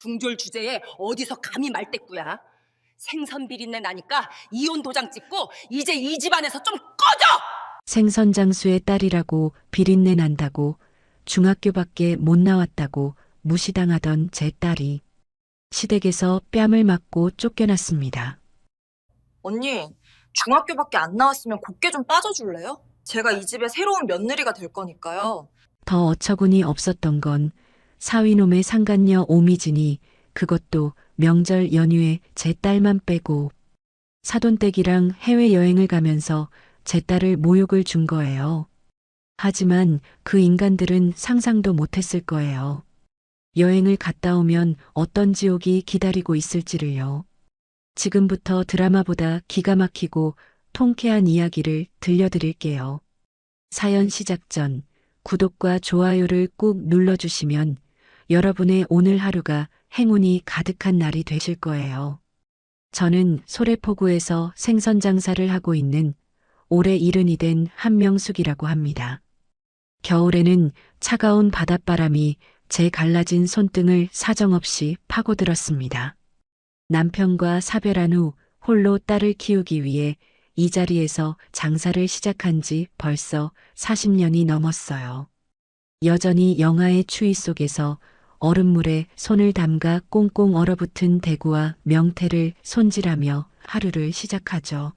궁졸 주제에 어디서 감히 말대꾸야. 생선 비린내 나니까 이혼 도장 찍고 이제 이 집안에서 좀 꺼져! 생선 장수의 딸이라고 비린내 난다고 중학교밖에 못 나왔다고 무시당하던 제 딸이 시댁에서 뺨을 맞고 쫓겨났습니다. 언니, 중학교밖에 안 나왔으면 곱게 좀 빠져줄래요? 제가 이 집의 새로운 며느리가 될 거니까요. 더 어처구니 없었던 건 사위놈의 상간녀 오미진이 그것도 명절 연휴에 제 딸만 빼고 사돈댁이랑 해외여행을 가면서 제 딸을 모욕을 준 거예요. 하지만 그 인간들은 상상도 못했을 거예요. 여행을 갔다 오면 어떤 지옥이 기다리고 있을지를요. 지금부터 드라마보다 기가 막히고 통쾌한 이야기를 들려드릴게요. 사연 시작 전 구독과 좋아요를 꾹 눌러주시면 여러분의 오늘 하루가 행운이 가득한 날이 되실 거예요. 저는 소래포구에서 생선 장사를 하고 있는 올해 70이 된 한명숙이라고 합니다. 겨울에는 차가운 바닷바람이 제 갈라진 손등을 사정없이 파고들었습니다. 남편과 사별한 후 홀로 딸을 키우기 위해 이 자리에서 장사를 시작한 지 벌써 40년이 넘었어요. 여전히 영하의 추위 속에서 얼음물에 손을 담가 꽁꽁 얼어붙은 대구와 명태를 손질하며 하루를 시작하죠.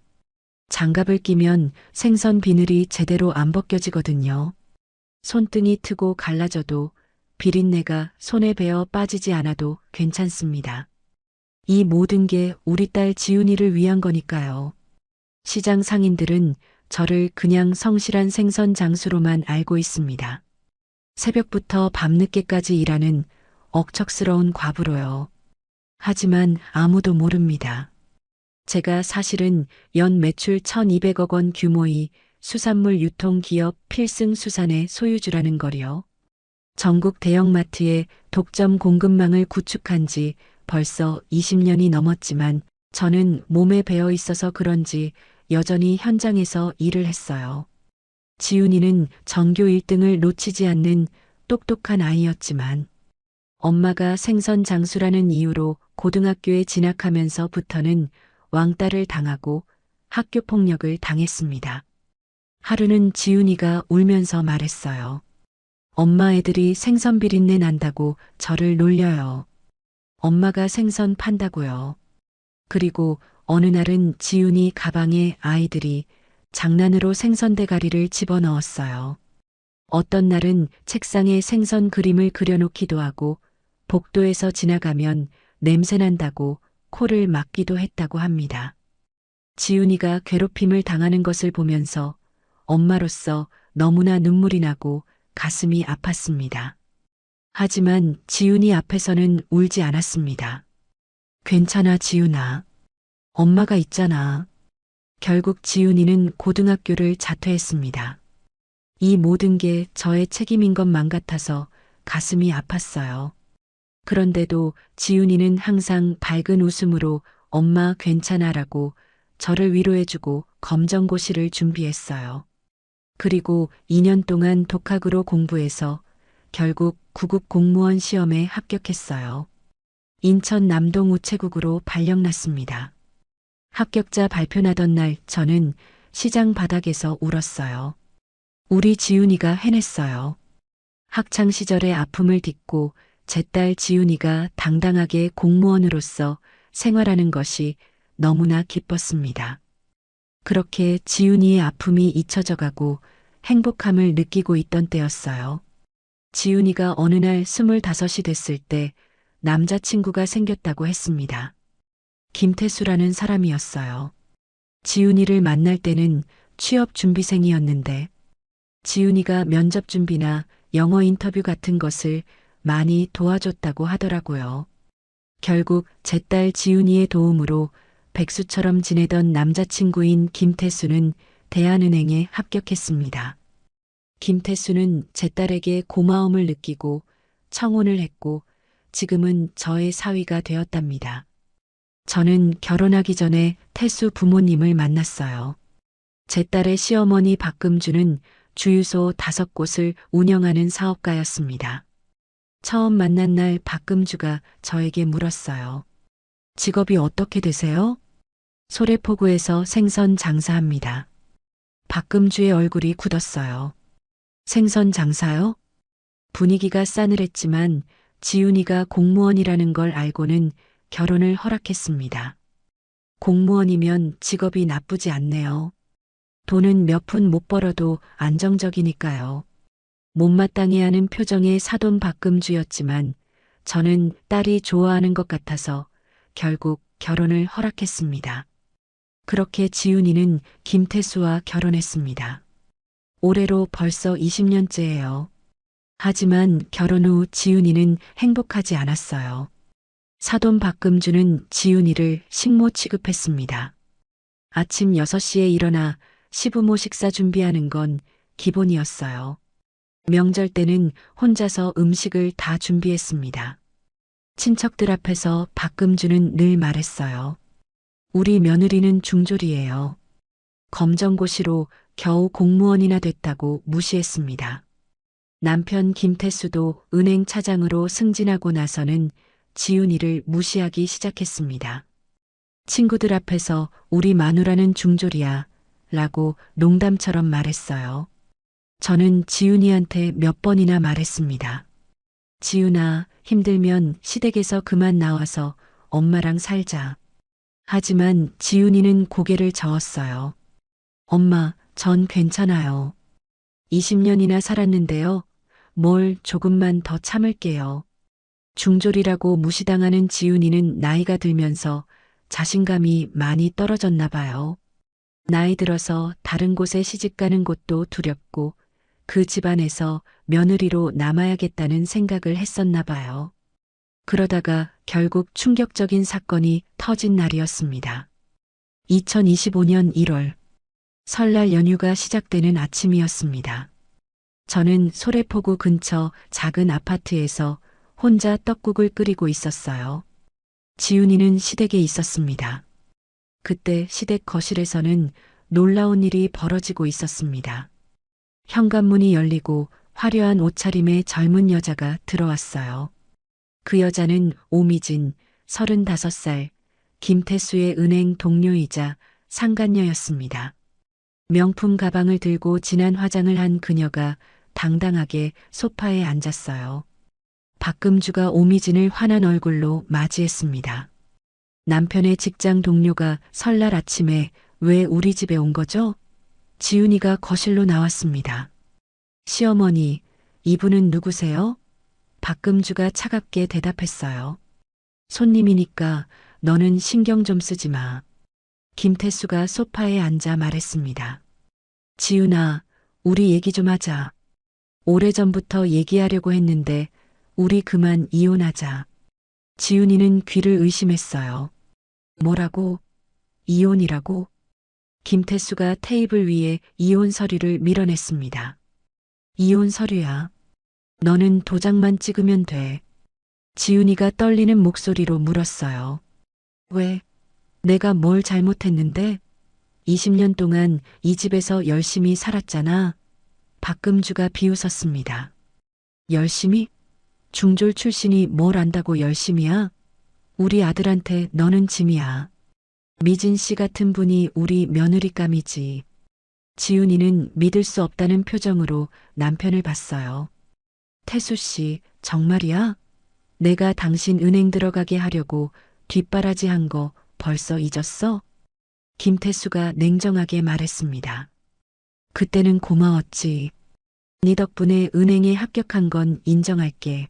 장갑을 끼면 생선 비늘이 제대로 안 벗겨지거든요. 손등이 트고 갈라져도 비린내가 손에 배어 빠지지 않아도 괜찮습니다. 이 모든 게 우리 딸 지훈이를 위한 거니까요. 시장 상인들은 저를 그냥 성실한 생선 장수로만 알고 있습니다. 새벽부터 밤늦게까지 일하는 억척스러운 과부로요. 하지만 아무도 모릅니다. 제가 사실은 연 매출 1,200억 원 규모의 수산물 유통기업 필승수산의 소유주라는 거요. 전국 대형마트에 독점 공급망을 구축한 지 벌써 20년이 넘었지만 저는 몸에 배어 있어서 그런지 여전히 현장에서 일을 했어요. 지훈이는 전교 1등을 놓치지 않는 똑똑한 아이였지만 엄마가 생선 장수라는 이유로 고등학교에 진학하면서부터는 왕따를 당하고 학교 폭력을 당했습니다. 하루는 지훈이가 울면서 말했어요. 엄마 애들이 생선 비린내 난다고 저를 놀려요. 엄마가 생선 판다고요. 그리고 어느 날은 지훈이 가방에 아이들이 장난으로 생선 대가리를 집어넣었어요. 어떤 날은 책상에 생선 그림을 그려놓기도 하고 복도에서 지나가면 냄새난다고 코를 막기도 했다고 합니다. 지훈이가 괴롭힘을 당하는 것을 보면서 엄마로서 너무나 눈물이 나고 가슴이 아팠습니다. 하지만 지훈이 앞에서는 울지 않았습니다. 괜찮아, 지훈아. 엄마가 있잖아. 결국 지훈이는 고등학교를 자퇴했습니다. 이 모든 게 저의 책임인 것만 같아서 가슴이 아팠어요. 그런데도 지훈이는 항상 밝은 웃음으로 엄마 괜찮아라고 저를 위로해주고 검정고시를 준비했어요. 그리고 2년 동안 독학으로 공부해서 결국 구급 공무원 시험에 합격했어요. 인천 남동 우체국으로 발령났습니다. 합격자 발표나던 날 저는 시장 바닥에서 울었어요. 우리 지훈이가 해냈어요. 학창 시절의 아픔을 딛고 제 딸 지훈이가 당당하게 공무원으로서 생활하는 것이 너무나 기뻤습니다. 그렇게 지훈이의 아픔이 잊혀져 가고 행복함을 느끼고 있던 때였어요. 지훈이가 어느 날 25이 됐을 때 남자친구가 생겼다고 했습니다. 김태수라는 사람이었어요. 지훈이를 만날 때는 취업 준비생이었는데 지훈이가 면접 준비나 영어 인터뷰 같은 것을 많이 도와줬다고 하더라고요. 결국 제 딸 지훈이의 도움으로 백수처럼 지내던 남자친구인 김태수는 대한은행에 합격했습니다. 김태수는 제 딸에게 고마움을 느끼고 청혼을 했고 지금은 저의 사위가 되었답니다. 저는 결혼하기 전에 태수 부모님을 만났어요. 제 딸의 시어머니 박금주는 주유소 5곳을 운영하는 사업가였습니다. 처음 만난 날 박금주가 저에게 물었어요. 직업이 어떻게 되세요? 소래포구에서 생선 장사합니다. 박금주의 얼굴이 굳었어요. 생선 장사요? 분위기가 싸늘했지만 지훈이가 공무원이라는 걸 알고는 결혼을 허락했습니다. 공무원이면 직업이 나쁘지 않네요. 돈은 몇 푼 못 벌어도 안정적이니까요. 못마땅해 하는 표정의 사돈 박금주였지만 저는 딸이 좋아하는 것 같아서 결국 결혼을 허락했습니다. 그렇게 지훈이는 김태수와 결혼했습니다. 올해로 벌써 20년째예요. 하지만 결혼 후 지훈이는 행복하지 않았어요. 사돈 박금주는 지훈이를 식모 취급했습니다. 아침 6시에 일어나 시부모 식사 준비하는 건 기본이었어요. 명절 때는 혼자서 음식을 다 준비했습니다. 친척들 앞에서 박금주는 늘 말했어요. 우리 며느리는 중졸이에요. 검정고시로 겨우 공무원이나 됐다고 무시했습니다. 남편 김태수도 은행 차장으로 승진하고 나서는 지훈이를 무시하기 시작했습니다. 친구들 앞에서 우리 마누라는 중졸이야 라고 농담처럼 말했어요. 저는 지훈이한테 몇 번이나 말했습니다. 지훈아, 힘들면 시댁에서 그만 나와서 엄마랑 살자. 하지만 지훈이는 고개를 저었어요. 엄마, 전 괜찮아요. 20년이나 살았는데요. 뭘 조금만 더 참을게요. 중졸이라고 무시당하는 지훈이는 나이가 들면서 자신감이 많이 떨어졌나 봐요. 나이 들어서 다른 곳에 시집가는 것도 두렵고 그 집안에서 며느리로 남아야겠다는 생각을 했었나 봐요. 그러다가 결국 충격적인 사건이 터진 날이었습니다. 2025년 1월 설날 연휴가 시작되는 아침이었습니다. 저는 소래포구 근처 작은 아파트에서 혼자 떡국을 끓이고 있었어요. 지훈이는 시댁에 있었습니다. 그때 시댁 거실에서는 놀라운 일이 벌어지고 있었습니다. 현관문이 열리고 화려한 옷차림의 젊은 여자가 들어왔어요. 그 여자는 오미진, 35살, 김태수의 은행 동료이자 상간녀였습니다. 명품 가방을 들고 진한 화장을 한 그녀가 당당하게 소파에 앉았어요. 박금주가 오미진을 환한 얼굴로 맞이했습니다. 남편의 직장 동료가 설날 아침에 왜 우리 집에 온 거죠? 지훈이가 거실로 나왔습니다. 시어머니, 이분은 누구세요? 박금주가 차갑게 대답했어요. 손님이니까 너는 신경 좀 쓰지 마. 김태수가 소파에 앉아 말했습니다. 지훈아, 우리 얘기 좀 하자. 오래전부터 얘기하려고 했는데 우리 그만 이혼하자. 지훈이는 귀를 의심했어요. 뭐라고? 이혼이라고? 김태수가 테이블 위에 이혼 서류를 밀어냈습니다. 이혼 서류야. 너는 도장만 찍으면 돼. 지훈이가 떨리는 목소리로 물었어요. 왜? 내가 뭘 잘못했는데? 20년 동안 이 집에서 열심히 살았잖아. 박금주가 비웃었습니다. 열심히? 중졸 출신이 뭘 안다고 열심히야? 우리 아들한테 너는 짐이야. 미진 씨 같은 분이 우리 며느리감이지. 지훈이는 믿을 수 없다는 표정으로 남편을 봤어요. 태수 씨, 정말이야? 내가 당신 은행 들어가게 하려고 뒷바라지 한 거 벌써 잊었어? 김태수가 냉정하게 말했습니다. 그때는 고마웠지. 네 덕분에 은행에 합격한 건 인정할게.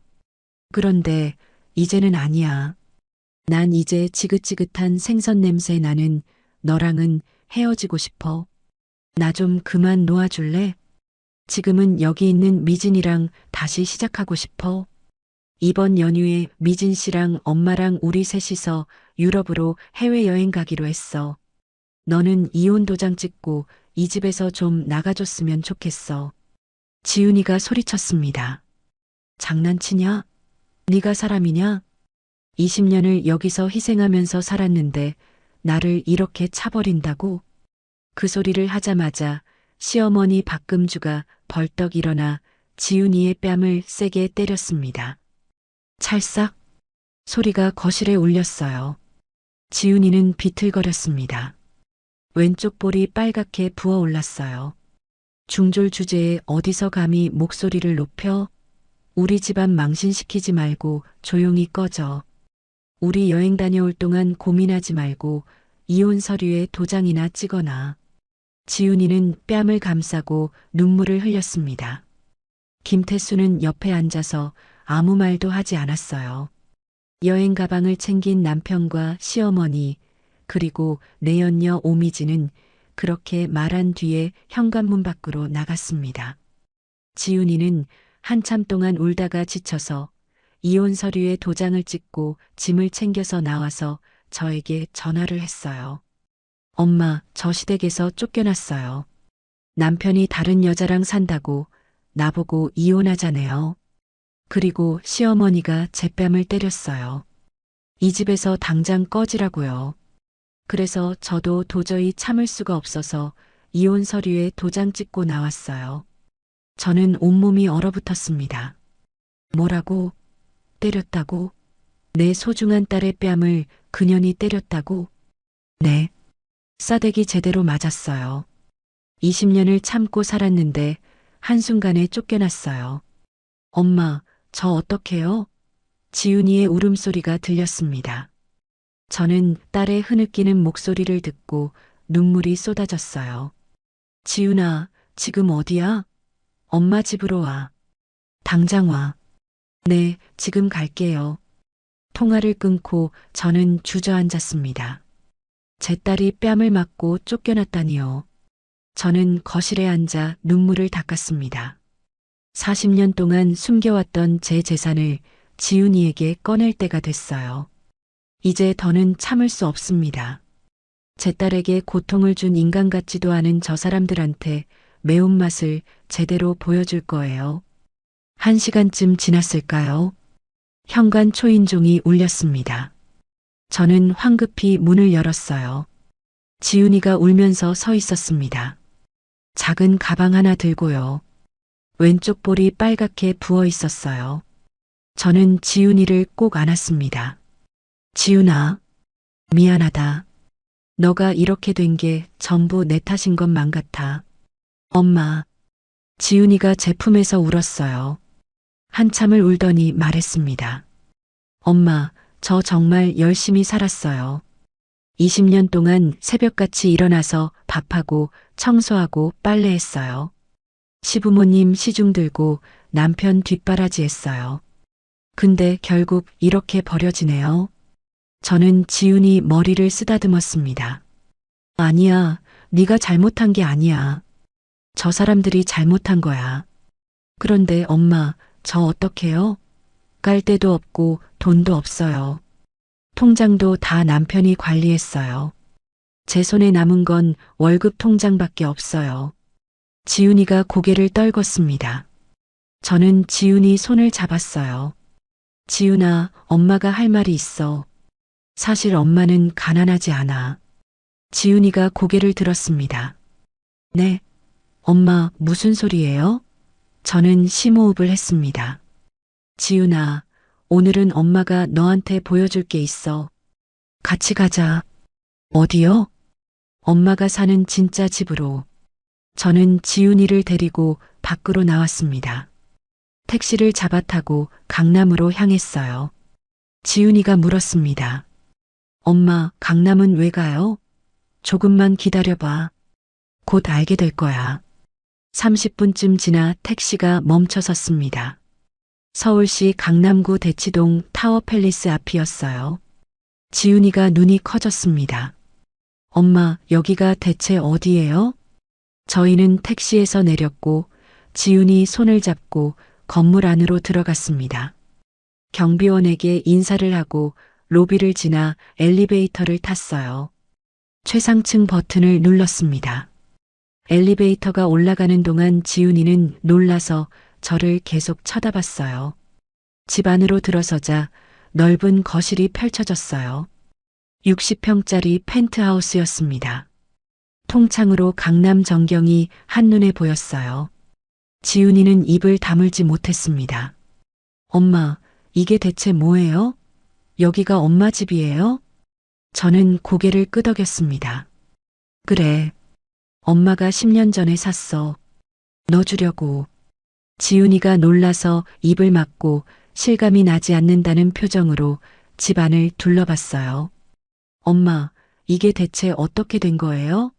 그런데 이제는 아니야. 난 이제 지긋지긋한 생선 냄새 나는 너랑은 헤어지고 싶어. 나 좀 그만 놓아줄래? 지금은 여기 있는 미진이랑 다시 시작하고 싶어. 이번 연휴에 미진 씨랑 엄마랑 우리 셋이서 유럽으로 해외여행 가기로 했어. 너는 이혼 도장 찍고 이 집에서 좀 나가줬으면 좋겠어. 지훈이가 소리쳤습니다. 장난치냐? 네가 사람이냐? 20년을 여기서 희생하면서 살았는데 나를 이렇게 차버린다고? 그 소리를 하자마자 시어머니 박금주가 벌떡 일어나 지훈이의 뺨을 세게 때렸습니다. 찰싹 소리가 거실에 울렸어요. 지훈이는 비틀거렸습니다. 왼쪽 볼이 빨갛게 부어올랐어요. 중졸 주제에 어디서 감히 목소리를 높여? 우리 집안 망신시키지 말고 조용히 꺼져. 우리 여행 다녀올 동안 고민하지 말고 이혼 서류에 도장이나 찍어놔. 지훈이는 뺨을 감싸고 눈물을 흘렸습니다. 김태수는 옆에 앉아서 아무 말도 하지 않았어요. 여행 가방을 챙긴 남편과 시어머니 그리고 내연녀 오미지는 그렇게 말한 뒤에 현관문 밖으로 나갔습니다. 지훈이는 한참 동안 울다가 지쳐서 이혼 서류에 도장을 찍고 짐을 챙겨서 나와서 저에게 전화를 했어요. 엄마, 저 시댁에서 쫓겨났어요. 남편이 다른 여자랑 산다고 나보고 이혼하자네요. 그리고 시어머니가 제 뺨을 때렸어요. 이 집에서 당장 꺼지라고요. 그래서 저도 도저히 참을 수가 없어서 이혼 서류에 도장 찍고 나왔어요. 저는 온몸이 얼어붙었습니다. 뭐라고? 때렸다고? 내 소중한 딸의 뺨을 그년이 때렸다고? 네. 싸대기 제대로 맞았어요. 20년을 참고 살았는데 한순간에 쫓겨났어요. 엄마, 저 어떡해요? 지훈이의 울음소리가 들렸습니다. 저는 딸의 흐느끼는 목소리를 듣고 눈물이 쏟아졌어요. 지훈아, 지금 어디야? 엄마 집으로 와. 당장 와. 네, 지금 갈게요. 통화를 끊고 저는 주저앉았습니다. 제 딸이 뺨을 맞고 쫓겨났다니요. 저는 거실에 앉아 눈물을 닦았습니다. 40년 동안 숨겨왔던 제 재산을 지훈이에게 꺼낼 때가 됐어요. 이제 더는 참을 수 없습니다. 제 딸에게 고통을 준 인간 같지도 않은 저 사람들한테 매운맛을 제대로 보여줄 거예요. 1시간쯤 지났을까요? 현관 초인종이 울렸습니다. 저는 황급히 문을 열었어요. 지훈이가 울면서 서 있었습니다. 작은 가방 하나 들고요. 왼쪽 볼이 빨갛게 부어 있었어요. 저는 지훈이를 꼭 안았습니다. 지훈아, 미안하다. 너가 이렇게 된 게 전부 내 탓인 것만 같아. 엄마, 지훈이가 제 품에서 울었어요. 한참을 울더니 말했습니다. 엄마, 저 정말 열심히 살았어요. 20년 동안 새벽같이 일어나서 밥하고 청소하고 빨래했어요. 시부모님 시중 들고 남편 뒷바라지 했어요. 근데 결국 이렇게 버려지네요. 저는 지훈이 머리를 쓰다듬었습니다. 아니야, 네가 잘못한 게 아니야. 저 사람들이 잘못한 거야. 그런데 엄마, 저 어떡해요? 깔 데도 없고 돈도 없어요. 통장도 다 남편이 관리했어요. 제 손에 남은 건 월급 통장밖에 없어요. 지훈이가 고개를 떨궜습니다. 저는 지훈이 손을 잡았어요. 지훈아, 엄마가 할 말이 있어. 사실 엄마는 가난하지 않아. 지훈이가 고개를 들었습니다. 네? 엄마, 무슨 소리예요? 저는 심호흡을 했습니다. 지훈아, 오늘은 엄마가 너한테 보여줄 게 있어. 같이 가자. 어디요? 엄마가 사는 진짜 집으로. 저는 지훈이를 데리고 밖으로 나왔습니다. 택시를 잡아 타고 강남으로 향했어요. 지훈이가 물었습니다. 엄마, 강남은 왜 가요? 조금만 기다려봐. 곧 알게 될 거야. 30분쯤 지나 택시가 멈춰섰습니다. 서울시 강남구 대치동 타워팰리스 앞이었어요. 지훈이가 눈이 커졌습니다. 엄마, 여기가 대체 어디예요? 저희는 택시에서 내렸고 지훈이 손을 잡고 건물 안으로 들어갔습니다. 경비원에게 인사를 하고 로비를 지나 엘리베이터를 탔어요. 최상층 버튼을 눌렀습니다. 엘리베이터가 올라가는 동안 지훈이는 놀라서 저를 계속 쳐다봤어요. 집 안으로 들어서자 넓은 거실이 펼쳐졌어요. 60평짜리 펜트하우스였습니다. 통창으로 강남 전경이 한눈에 보였어요. 지훈이는 입을 다물지 못했습니다. 엄마, 이게 대체 뭐예요? 여기가 엄마 집이에요? 저는 고개를 끄덕였습니다. 그래. 엄마가 10년 전에 샀어. 너 주려고. 지훈이가 놀라서 입을 막고 실감이 나지 않는다는 표정으로 집안을 둘러봤어요. 엄마, 이게 대체 어떻게 된 거예요?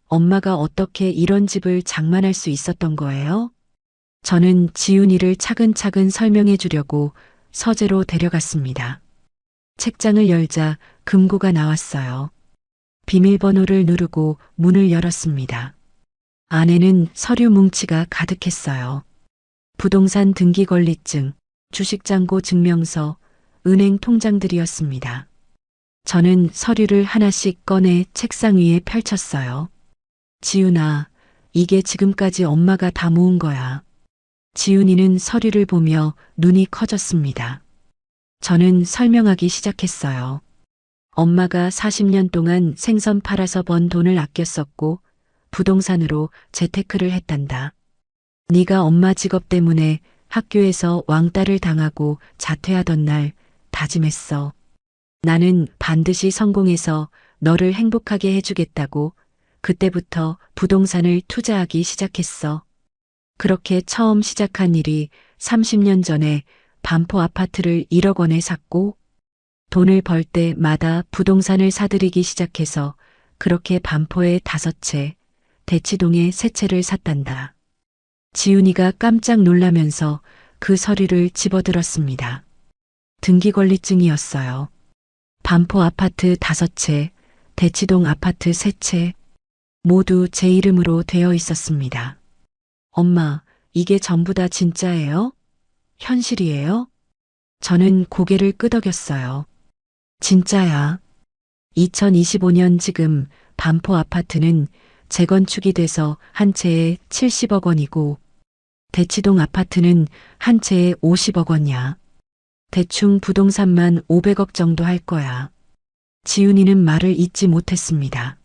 엄마가 어떻게 이런 집을 장만할 수 있었던 거예요? 저는 지훈이를 차근차근 설명해 주려고 서재로 데려갔습니다. 책장을 열자 금고가 나왔어요. 비밀번호를 누르고 문을 열었습니다. 안에는 서류 뭉치가 가득했어요. 부동산 등기 권리증, 주식잔고 증명서, 은행 통장들이었습니다. 저는 서류를 하나씩 꺼내 책상 위에 펼쳤어요. 지훈아, 이게 지금까지 엄마가 다 모은 거야. 지훈이는 서류를 보며 눈이 커졌습니다. 저는 설명하기 시작했어요. 엄마가 40년 동안 생선 팔아서 번 돈을 아껴 썼고 부동산으로 재테크를 했단다. 네가 엄마 직업 때문에 학교에서 왕따를 당하고 자퇴하던 날 다짐했어. 나는 반드시 성공해서 너를 행복하게 해주겠다고 그때부터 부동산을 투자하기 시작했어. 그렇게 처음 시작한 일이 30년 전에 반포 아파트를 1억 원에 샀고 돈을 벌 때마다 부동산을 사들이기 시작해서 그렇게 반포에 5채, 대치동에 3채를 샀단다. 지훈이가 깜짝 놀라면서 그 서류를 집어들었습니다. 등기권리증이었어요. 반포 아파트 5채, 대치동 아파트 3채, 모두 제 이름으로 되어 있었습니다. 엄마, 이게 전부 다 진짜예요? 현실이에요? 저는 고개를 끄덕였어요. 진짜야. 2025년 지금 반포 아파트는 재건축이 돼서 한 채에 70억 원이고 대치동 아파트는 한 채에 50억 원이야. 대충 부동산만 500억 정도 할 거야. 지훈이는 말을 잇지 못했습니다.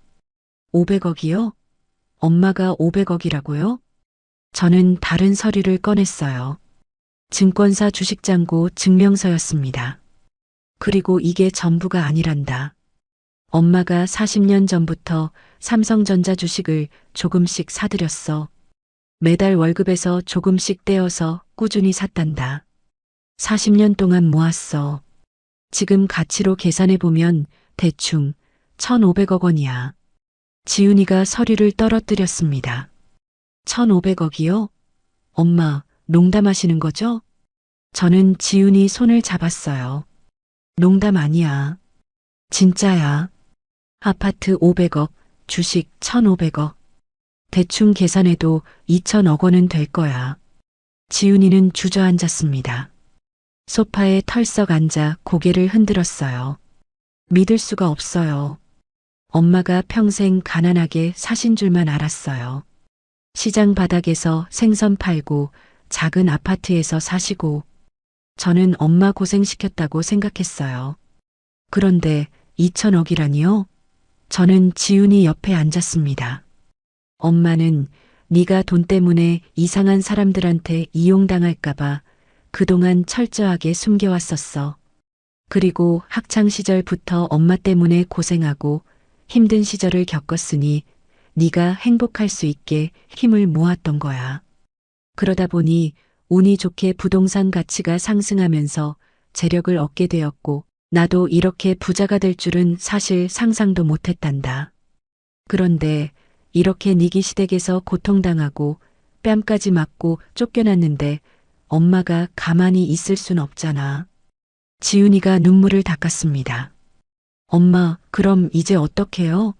500억이요? 엄마가 500억이라고요? 저는 다른 서류를 꺼냈어요. 증권사 주식잔고 증명서였습니다. 그리고 이게 전부가 아니란다. 엄마가 40년 전부터 삼성전자 주식을 조금씩 사들였어. 매달 월급에서 조금씩 떼어서 꾸준히 샀단다. 40년 동안 모았어. 지금 가치로 계산해보면 대충 1,500억 원이야. 지훈이가 서류를 떨어뜨렸습니다. 1,500억이요? 엄마, 농담하시는 거죠? 저는 지훈이 손을 잡았어요. 농담 아니야. 진짜야. 아파트 500억, 주식 1,500억. 대충 계산해도 2,000억 원은 될 거야. 지훈이는 주저앉았습니다. 소파에 털썩 앉아 고개를 흔들었어요. 믿을 수가 없어요. 엄마가 평생 가난하게 사신 줄만 알았어요. 시장 바닥에서 생선 팔고 작은 아파트에서 사시고 저는 엄마 고생시켰다고 생각했어요. 그런데 2,000억이라니요? 저는 지훈이 옆에 앉았습니다. 엄마는 네가 돈 때문에 이상한 사람들한테 이용당할까봐 그동안 철저하게 숨겨왔었어. 그리고 학창시절부터 엄마 때문에 고생하고 힘든 시절을 겪었으니 네가 행복할 수 있게 힘을 모았던 거야. 그러다 보니 운이 좋게 부동산 가치가 상승하면서 재력을 얻게 되었고 나도 이렇게 부자가 될 줄은 사실 상상도 못했단다. 그런데 이렇게 니기 시댁에서 고통당하고 뺨까지 맞고 쫓겨났는데 엄마가 가만히 있을 순 없잖아. 지훈이가 눈물을 닦았습니다. 엄마, 그럼 이제 어떡해요?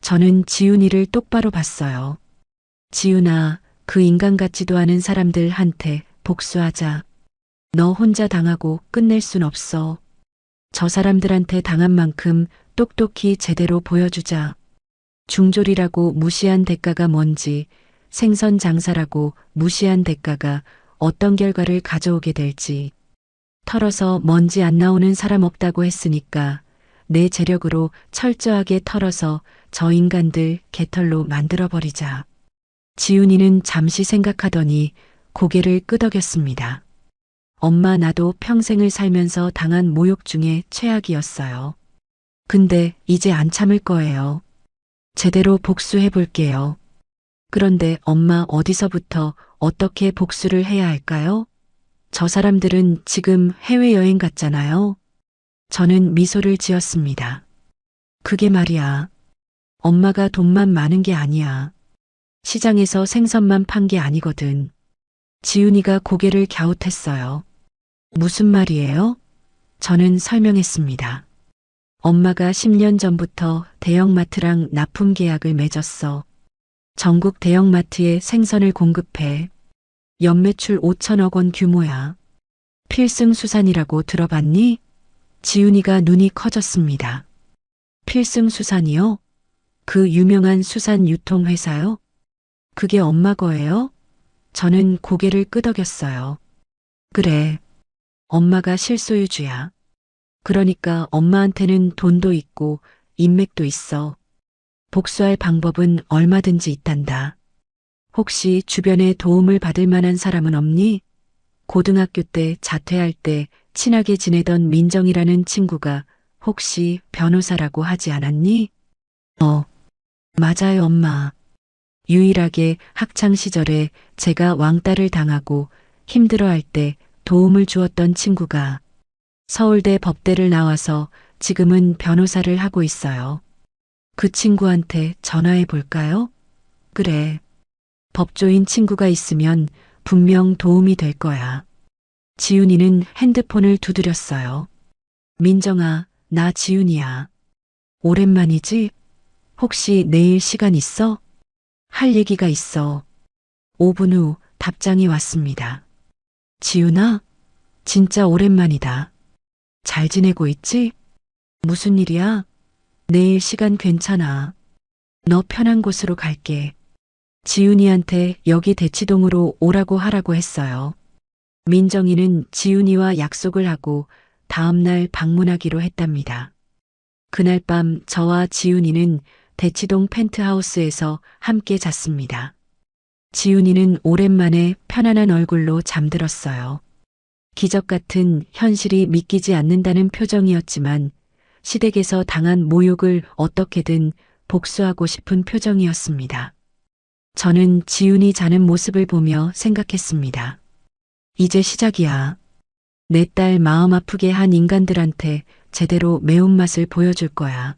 저는 지훈이를 똑바로 봤어요. 지훈아, 그 인간 같지도 않은 사람들한테 복수하자. 너 혼자 당하고 끝낼 순 없어. 저 사람들한테 당한 만큼 똑똑히 제대로 보여주자. 중졸이라고 무시한 대가가 뭔지, 생선 장사라고 무시한 대가가 어떤 결과를 가져오게 될지. 털어서 먼지 안 나오는 사람 없다고 했으니까 내 재력으로 철저하게 털어서 저 인간들 개털로 만들어버리자. 지훈이는 잠시 생각하더니 고개를 끄덕였습니다. 엄마 나도 평생을 살면서 당한 모욕 중에 최악이었어요. 근데 이제 안 참을 거예요. 제대로 복수해 볼게요. 그런데 엄마 어디서부터 어떻게 복수를 해야 할까요? 저 사람들은 지금 해외여행 갔잖아요. 저는 미소를 지었습니다. 그게 말이야. 엄마가 돈만 많은 게 아니야. 시장에서 생선만 판 게 아니거든. 지훈이가 고개를 갸웃했어요. 무슨 말이에요? 저는 설명했습니다. 엄마가 10년 전부터 대형마트랑 납품 계약을 맺었어. 전국 대형마트에 생선을 공급해. 연매출 5천억 원 규모야. 필승수산이라고 들어봤니? 지훈이가 눈이 커졌습니다. 필승수산이요? 그 유명한 수산 유통회사요? 그게 엄마 거예요? 저는 고개를 끄덕였어요. 그래. 엄마가 실소유주야. 그러니까 엄마한테는 돈도 있고 인맥도 있어. 복수할 방법은 얼마든지 있단다. 혹시 주변에 도움을 받을 만한 사람은 없니? 고등학교 때 자퇴할 때 친하게 지내던 민정이라는 친구가 혹시 변호사라고 하지 않았니? 맞아요, 엄마. 유일하게 학창 시절에 제가 왕따를 당하고 힘들어할 때 도움을 주었던 친구가 서울대 법대를 나와서 지금은 변호사를 하고 있어요. 그 친구한테 전화해 볼까요? 그래. 법조인 친구가 있으면 분명 도움이 될 거야. 지훈이는 핸드폰을 두드렸어요. 민정아, 나 지훈이야. 오랜만이지? 혹시 내일 시간 있어? 할 얘기가 있어. 5분 후 답장이 왔습니다. 지훈아, 진짜 오랜만이다. 잘 지내고 있지? 무슨 일이야? 내일 시간 괜찮아. 너 편한 곳으로 갈게. 지훈이한테 여기 대치동으로 오라고 하라고 했어요. 민정이는 지훈이와 약속을 하고 다음날 방문하기로 했답니다. 그날 밤 저와 지훈이는 대치동 펜트하우스에서 함께 잤습니다. 지훈이는 오랜만에 편안한 얼굴로 잠들었어요. 기적 같은 현실이 믿기지 않는다는 표정이었지만 시댁에서 당한 모욕을 어떻게든 복수하고 싶은 표정이었습니다. 저는 지훈이 자는 모습을 보며 생각했습니다. 이제 시작이야. 내 딸 마음 아프게 한 인간들한테 제대로 매운맛을 보여줄 거야.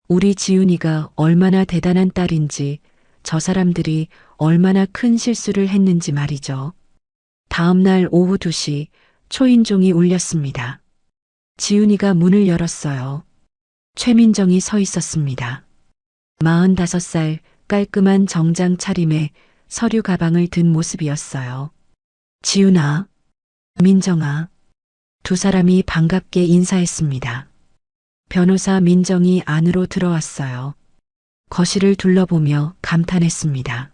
우리 지훈이가 얼마나 대단한 딸인지, 저 사람들이 얼마나 큰 실수를 했는지 말이죠. 다음 날 오후 2시 초인종이 울렸습니다. 지훈이가 문을 열었어요. 최민정이 서 있었습니다. 45살 깔끔한 정장 차림에 서류 가방을 든 모습이었어요. 지훈아, 민정아. 두 사람이 반갑게 인사했습니다. 변호사 민정이 안으로 들어왔어요. 거실을 둘러보며 감탄했습니다.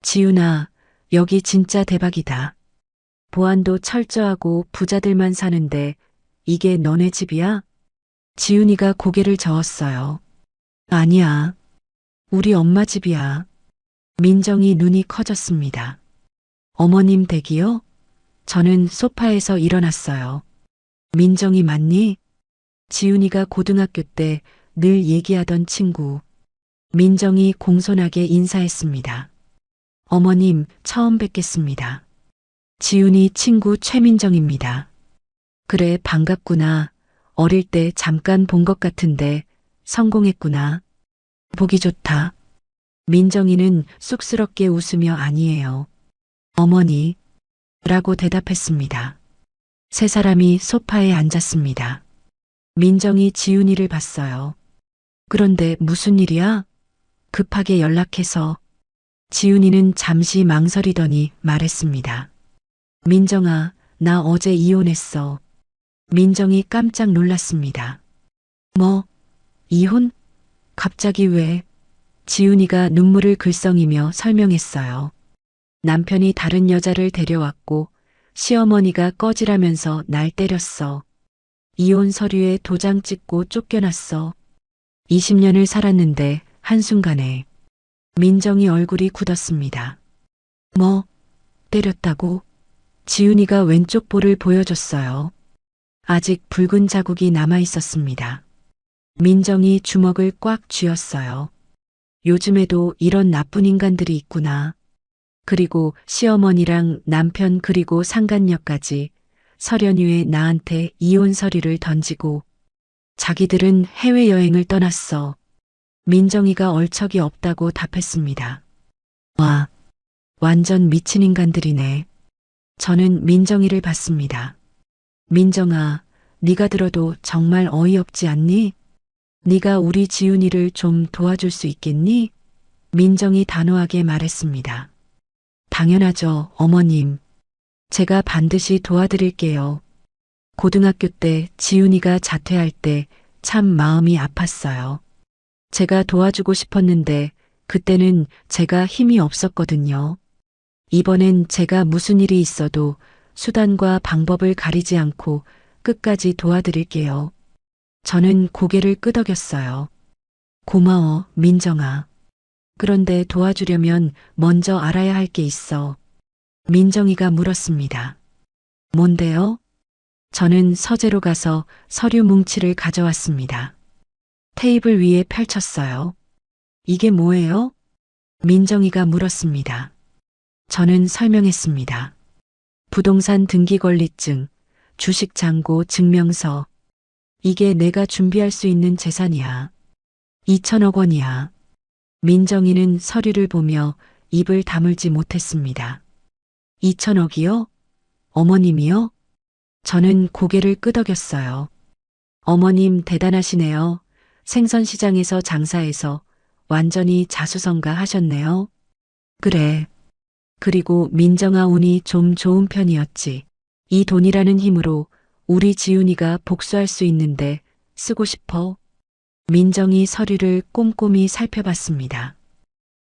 지훈아, 여기 진짜 대박이다. 보안도 철저하고 부자들만 사는데 이게 너네 집이야? 지훈이가 고개를 저었어요. 아니야. 우리 엄마 집이야. 민정이 눈이 커졌습니다. 어머님 댁이요? 저는 소파에서 일어났어요. 민정이 맞니? 지훈이가 고등학교 때 늘 얘기하던 친구. 민정이 공손하게 인사했습니다. 어머님, 처음 뵙겠습니다. 지훈이 친구 최민정입니다. 그래, 반갑구나. 어릴 때 잠깐 본 것 같은데 성공했구나. 보기 좋다. 민정이는 쑥스럽게 웃으며 아니에요. 어머니, 라고 대답했습니다. 세 사람이 소파에 앉았습니다. 민정이 지훈이를 봤어요. 그런데 무슨 일이야? 급하게 연락해서. 지훈이는 잠시 망설이더니 말했습니다. 민정아, 나 어제 이혼했어. 민정이 깜짝 놀랐습니다. 뭐? 이혼? 갑자기 왜? 지훈이가 눈물을 글썽이며 설명했어요. 남편이 다른 여자를 데려왔고 시어머니가 꺼지라면서 날 때렸어. 이혼 서류에 도장 찍고 쫓겨났어. 20년을 살았는데 한순간에. 민정이 얼굴이 굳었습니다. 뭐? 때렸다고? 지훈이가 왼쪽 볼을 보여줬어요. 아직 붉은 자국이 남아 있었습니다. 민정이 주먹을 꽉 쥐었어요. 요즘에도 이런 나쁜 인간들이 있구나. 그리고 시어머니랑 남편 그리고 상간녀까지 설연유의 나한테 이혼 서류를 던지고 자기들은 해외여행을 떠났어. 민정이가 얼척이 없다고 답했습니다. 와, 완전 미친 인간들이네. 저는 민정이를 봤습니다. 민정아, 네가 들어도 정말 어이없지 않니? 네가 우리 지훈이를 좀 도와줄 수 있겠니? 민정이 단호하게 말했습니다. 당연하죠, 어머님. 제가 반드시 도와드릴게요. 고등학교 때 지훈이가 자퇴할 때 참 마음이 아팠어요. 제가 도와주고 싶었는데 그때는 제가 힘이 없었거든요. 이번엔 제가 무슨 일이 있어도 수단과 방법을 가리지 않고 끝까지 도와드릴게요. 저는 고개를 끄덕였어요. 고마워, 민정아. 그런데 도와주려면 먼저 알아야 할 게 있어. 민정이가 물었습니다. 뭔데요? 저는 서재로 가서 서류 뭉치를 가져왔습니다. 테이블 위에 펼쳤어요. 이게 뭐예요? 민정이가 물었습니다. 저는 설명했습니다. 부동산 등기권리증, 주식잔고 증명서. 이게 내가 준비할 수 있는 재산이야. 2천억 원이야. 민정이는 서류를 보며 입을 다물지 못했습니다. 2천억이요? 어머님이요? 저는 고개를 끄덕였어요. 어머님 대단하시네요. 생선시장에서 장사해서 완전히 자수성가하셨네요. 그래. 그리고 민정아 운이 좀 좋은 편이었지. 이 돈이라는 힘으로 우리 지훈이가 복수할 수 있는데 쓰고 싶어. 민정이 서류를 꼼꼼히 살펴봤습니다.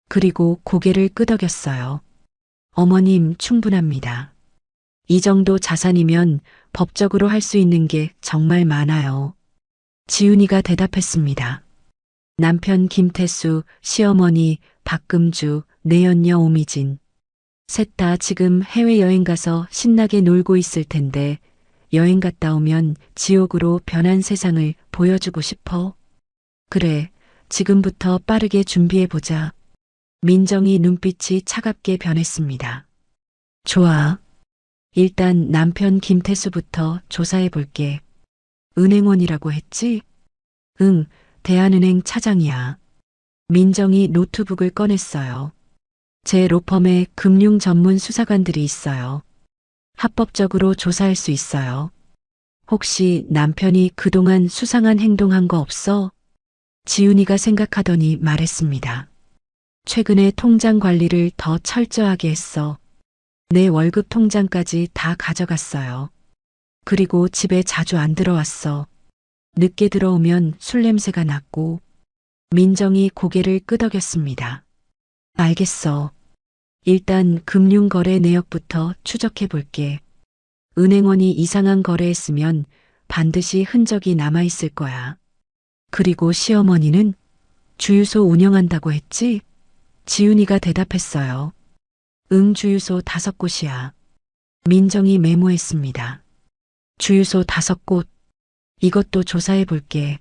그리고 고개를 끄덕였어요. 어머님 충분합니다. 이 정도 자산이면 법적으로 할 수 있는 게 정말 많아요. 지훈이가 대답했습니다. 남편 김태수, 시어머니 박금주, 내연녀 오미진. 셋 다 지금 해외여행 가서 신나게 놀고 있을 텐데 여행 갔다 오면 지옥으로 변한 세상을 보여주고 싶어. 그래, 지금부터 빠르게 준비해보자. 민정이 눈빛이 차갑게 변했습니다. 좋아. 일단 남편 김태수부터 조사해볼게. 은행원이라고 했지? 응, 대한은행 차장이야. 민정이 노트북을 꺼냈어요. 제 로펌에 금융 전문 수사관들이 있어요. 합법적으로 조사할 수 있어요. 혹시 남편이 그동안 수상한 행동한 거 없어? 지훈이가 생각하더니 말했습니다. 최근에 통장 관리를 더 철저하게 했어. 내 월급 통장까지 다 가져갔어요. 그리고 집에 자주 안 들어왔어. 늦게 들어오면 술 냄새가 났고. 민정이 고개를 끄덕였습니다. 알겠어. 일단 금융거래 내역부터 추적해 볼게. 은행원이 이상한 거래했으면 반드시 흔적이 남아있을 거야. 그리고 시어머니는 주유소 운영한다고 했지? 지훈이가 대답했어요. 응, 주유소 5곳이야. 민정이 메모했습니다. 주유소 5곳. 이것도 조사해 볼게.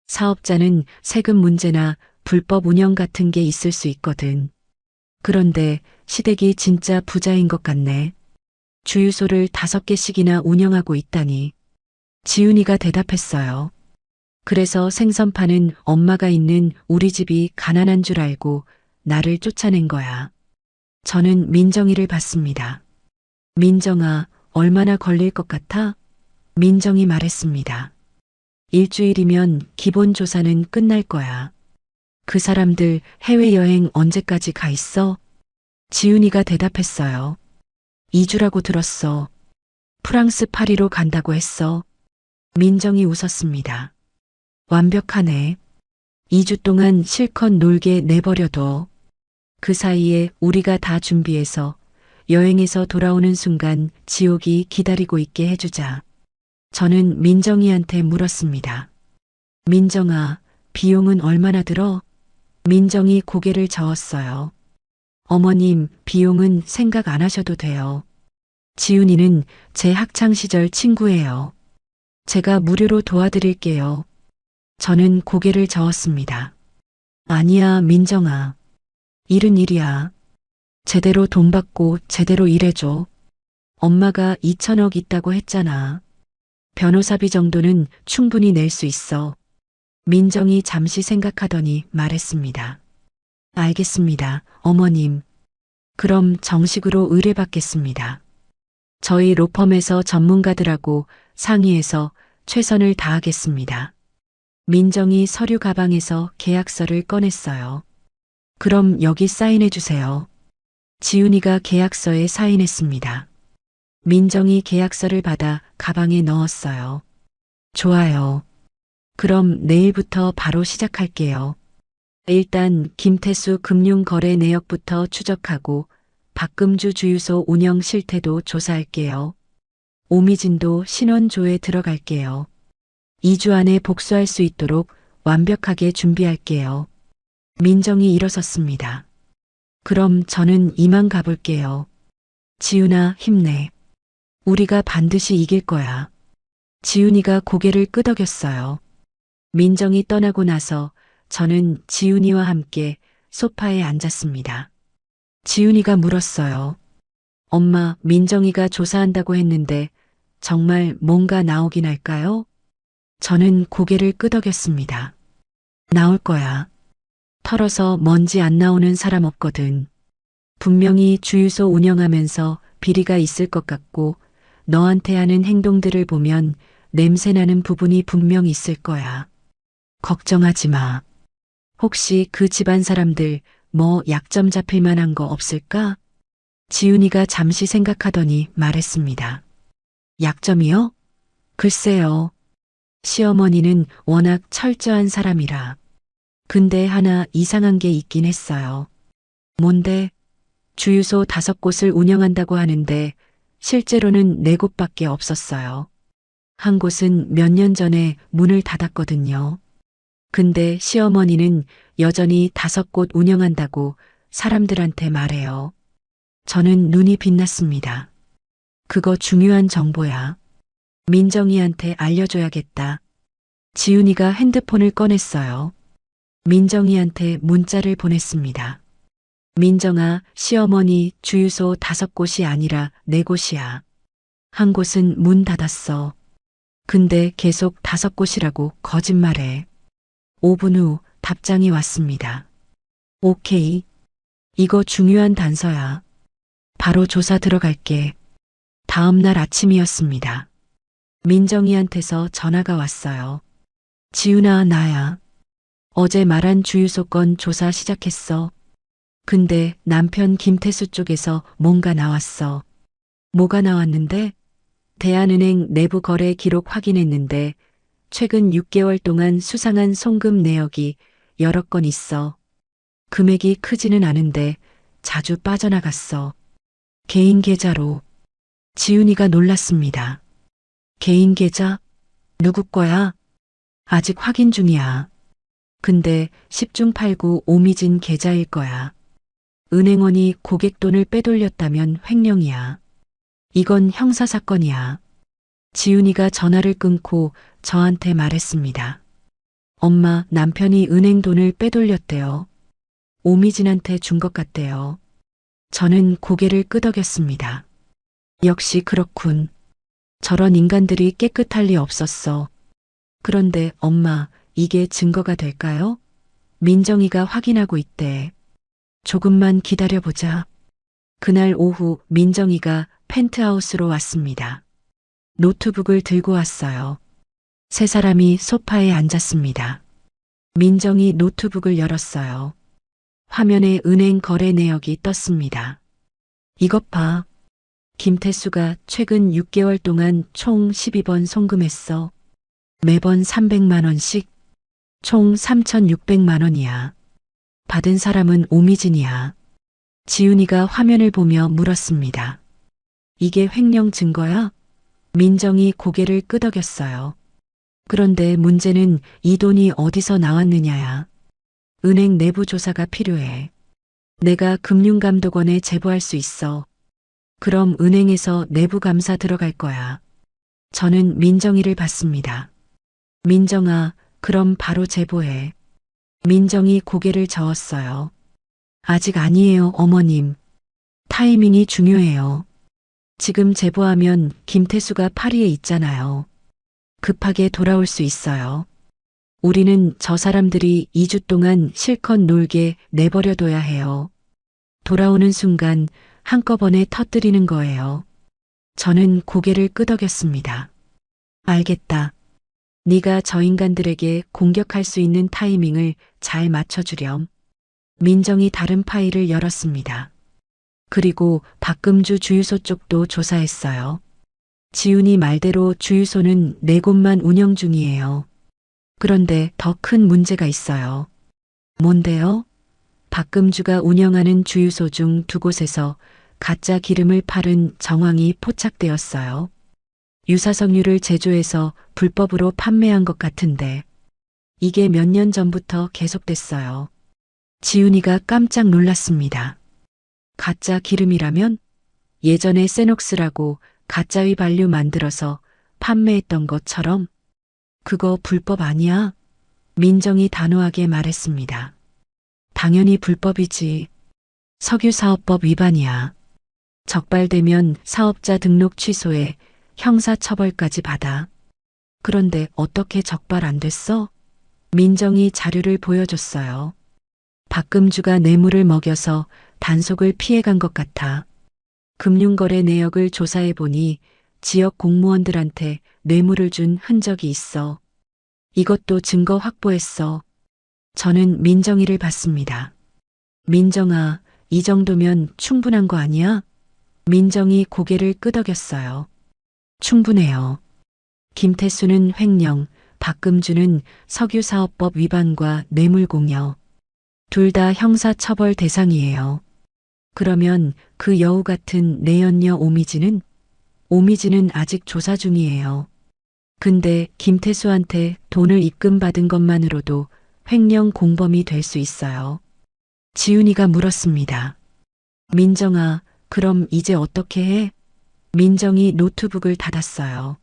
사업자는 세금 문제나 불법 운영 같은 게 있을 수 있거든. 그런데 시댁이 진짜 부자인 것 같네. 주유소를 5개씩이나 운영하고 있다니. 지훈이가 대답했어요. 그래서 생선 파는 엄마가 있는 우리 집이 가난한 줄 알고 나를 쫓아낸 거야. 저는 민정이를 봤습니다. 민정아, 얼마나 걸릴 것 같아? 민정이 말했습니다. 일주일이면 기본 조사는 끝날 거야. 그 사람들 해외여행 언제까지 가 있어? 지훈이가 대답했어요. 2주라고 들었어. 프랑스 파리로 간다고 했어. 민정이 웃었습니다. 완벽하네. 2주 동안 실컷 놀게 내버려둬. 그 사이에 우리가 다 준비해서 여행에서 돌아오는 순간 지옥이 기다리고 있게 해주자. 저는 민정이한테 물었습니다. 민정아, 비용은 얼마나 들어? 민정이 고개를 저었어요. 어머님, 비용은 생각 안 하셔도 돼요. 지훈이는 제 학창시절 친구예요. 제가 무료로 도와드릴게요. 저는 고개를 저었습니다. 아니야, 민정아. 일은 일이야. 제대로 돈 받고 제대로 일해줘. 엄마가 2천억 있다고 했잖아. 변호사비 정도는 충분히 낼 수 있어. 민정이 잠시 생각하더니 말했습니다. 알겠습니다, 어머님. 그럼 정식으로 의뢰받겠습니다. 저희 로펌에서 전문가들하고 상의해서 최선을 다하겠습니다. 민정이 서류 가방에서 계약서를 꺼냈어요. 그럼 여기 사인해 주세요. 지훈이가 계약서에 사인했습니다. 민정이 계약서를 받아 가방에 넣었어요. 좋아요. 그럼 내일부터 바로 시작할게요. 일단 김태수 금융거래 내역부터 추적하고 박금주 주유소 운영 실태도 조사할게요. 오미진도 신원조에 들어갈게요. 2주 안에 복수할 수 있도록 완벽하게 준비할게요. 민정이 일어섰습니다. 그럼 저는 이만 가볼게요. 지훈아, 힘내. 우리가 반드시 이길 거야. 지훈이가 고개를 끄덕였어요. 민정이 떠나고 나서 저는 지훈이와 함께 소파에 앉았습니다. 지훈이가 물었어요. 엄마, 민정이가 조사한다고 했는데 정말 뭔가 나오긴 할까요? 저는 고개를 끄덕였습니다. 나올 거야. 털어서 먼지 안 나오는 사람 없거든. 분명히 주유소 운영하면서 비리가 있을 것 같고 너한테 하는 행동들을 보면 냄새나는 부분이 분명 있을 거야. 걱정하지 마. 혹시 그 집안 사람들 뭐 약점 잡힐 만한 거 없을까? 지훈이가 잠시 생각하더니 말했습니다. 약점이요? 글쎄요. 시어머니는 워낙 철저한 사람이라. 근데 하나 이상한 게 있긴 했어요. 뭔데? 주유소 5곳을 운영한다고 하는데 실제로는 4곳밖에 없었어요. 한 곳은 몇 년 전에 문을 닫았거든요. 근데 시어머니는 여전히 5곳 운영한다고 사람들한테 말해요. 저는 눈이 빛났습니다. 그거 중요한 정보야. 민정이한테 알려줘야겠다. 지훈이가 핸드폰을 꺼냈어요. 민정이한테 문자를 보냈습니다. 민정아, 시어머니 주유소 5곳이 아니라 4곳이야. 한 곳은 문 닫았어. 근데 계속 5곳이라고 거짓말해. 5분 후 답장이 왔습니다. 오케이. 이거 중요한 단서야. 바로 조사 들어갈게. 다음 날 아침이었습니다. 민정이한테서 전화가 왔어요. 지훈아, 나야. 어제 말한 주유소 건 조사 시작했어. 근데 남편 김태수 쪽에서 뭔가 나왔어. 뭐가 나왔는데? 대한은행 내부 거래 기록 확인했는데 최근 6개월 동안 수상한 송금 내역이 여러 건 있어. 금액이 크지는 않은데 자주 빠져나갔어. 개인 계좌로. 지훈이가 놀랐습니다. 개인 계좌? 누구 거야? 아직 확인 중이야. 근데 10중 8구 오미진 계좌일 거야. 은행원이 고객 돈을 빼돌렸다면 횡령이야. 이건 형사사건이야. 지훈이가 전화를 끊고 저한테 말했습니다. 엄마, 남편이 은행 돈을 빼돌렸대요. 오미진한테 준 것 같대요. 저는 고개를 끄덕였습니다. 역시 그렇군. 저런 인간들이 깨끗할 리 없었어. 그런데 엄마, 이게 증거가 될까요? 민정이가 확인하고 있대. 조금만 기다려보자. 그날 오후 민정이가 펜트하우스로 왔습니다. 노트북을 들고 왔어요. 세 사람이 소파에 앉았습니다. 민정이 노트북을 열었어요. 화면에 은행 거래 내역이 떴습니다. 이것 봐. 김태수가 최근 6개월 동안 총 12번 송금했어. 매번 300만 원씩. 총 3,600만 원이야. 받은 사람은 오미진이야. 지훈이가 화면을 보며 물었습니다. 이게 횡령 증거야? 민정이 고개를 끄덕였어요. 그런데 문제는 이 돈이 어디서 나왔느냐야. 은행 내부 조사가 필요해. 내가 금융감독원에 제보할 수 있어. 그럼 은행에서 내부 감사 들어갈 거야. 저는 민정이를 봤습니다. 민정아, 그럼 바로 제보해. 민정이 고개를 저었어요. 아직 아니에요, 어머님. 타이밍이 중요해요. 지금 제보하면 김태수가 파리에 있잖아요. 급하게 돌아올 수 있어요. 우리는 저 사람들이 2주 동안 실컷 놀게 내버려둬야 해요. 돌아오는 순간 한꺼번에 터뜨리는 거예요. 저는 고개를 끄덕였습니다. 알겠다. 네가 저 인간들에게 공격할 수 있는 타이밍을 잘 맞춰주렴. 민정이 다른 파일을 열었습니다. 그리고 박금주 주유소 쪽도 조사했어요. 지훈이 말대로 주유소는 4곳만 운영 중이에요. 그런데 더 큰 문제가 있어요. 뭔데요? 박금주가 운영하는 주유소 중 2곳에서 가짜 기름을 팔은 정황이 포착되었어요. 유사석유를 제조해서 불법으로 판매한 것 같은데 이게 몇 년 전부터 계속됐어요. 지훈이가 깜짝 놀랐습니다. 가짜 기름이라면 예전에 세녹스라고 가짜 휘발유 만들어서 판매했던 것처럼 그거 불법 아니야? 민정이 단호하게 말했습니다. 당연히 불법이지. 석유사업법 위반이야. 적발되면 사업자 등록 취소에 형사처벌까지 받아. 그런데 어떻게 적발 안 됐어? 민정이 자료를 보여줬어요. 박금주가 뇌물을 먹여서 단속을 피해간 것 같아. 금융거래 내역을 조사해보니 지역 공무원들한테 뇌물을 준 흔적이 있어. 이것도 증거 확보했어. 저는 민정이를 봤습니다. 민정아, 이 정도면 충분한 거 아니야? 민정이 고개를 끄덕였어요. 충분해요. 김태수는 횡령, 박금주는 석유사업법 위반과 뇌물공여. 둘 다 형사처벌 대상이에요. 그러면 그 여우 같은 내연녀 오미지는? 오미지는 아직 조사 중이에요. 근데 김태수한테 돈을 입금받은 것만으로도 횡령 공범이 될 수 있어요. 지훈이가 물었습니다. 민정아, 그럼 이제 어떻게 해? 민정이 노트북을 닫았어요.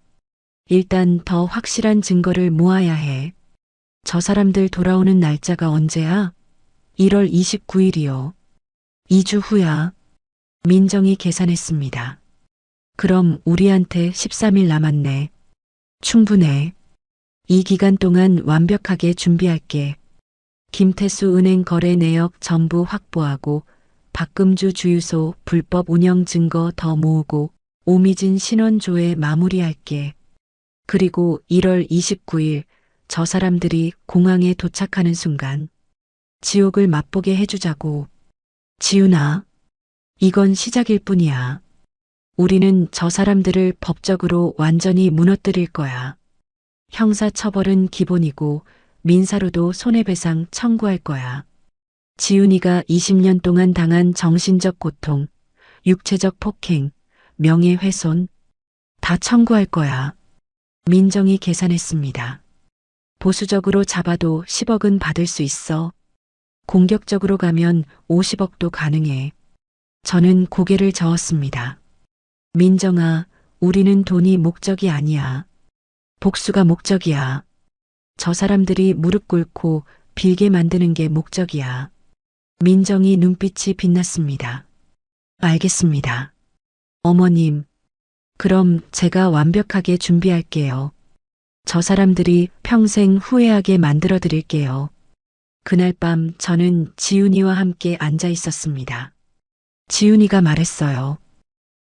일단 더 확실한 증거를 모아야 해. 저 사람들 돌아오는 날짜가 언제야? 1월 29일이요. 2주 후야. 민정이 계산했습니다. 그럼 우리한테 13일 남았네. 충분해. 이 기간 동안 완벽하게 준비할게. 김태수 은행 거래 내역 전부 확보하고 박금주 주유소 불법 운영 증거 더 모으고 오미진 신원 조회 마무리할게. 그리고 1월 29일 저 사람들이 공항에 도착하는 순간 지옥을 맛보게 해주자고. 지훈아, 이건 시작일 뿐이야. 우리는 저 사람들을 법적으로 완전히 무너뜨릴 거야. 형사처벌은 기본이고 민사로도 손해배상 청구할 거야. 지훈이가 20년 동안 당한 정신적 고통, 육체적 폭행, 명예훼손 다 청구할 거야. 민정이 계산했습니다. 보수적으로 잡아도 10억은 받을 수 있어. 공격적으로 가면 50억도 가능해. 저는 고개를 저었습니다. 민정아, 우리는 돈이 목적이 아니야. 복수가 목적이야. 저 사람들이 무릎 꿇고 빌게 만드는 게 목적이야. 민정이 눈빛이 빛났습니다. 알겠습니다. 어머님, 그럼 제가 완벽하게 준비할게요. 저 사람들이 평생 후회하게 만들어 드릴게요. 그날 밤 저는 지훈이와 함께 앉아 있었습니다. 지훈이가 말했어요.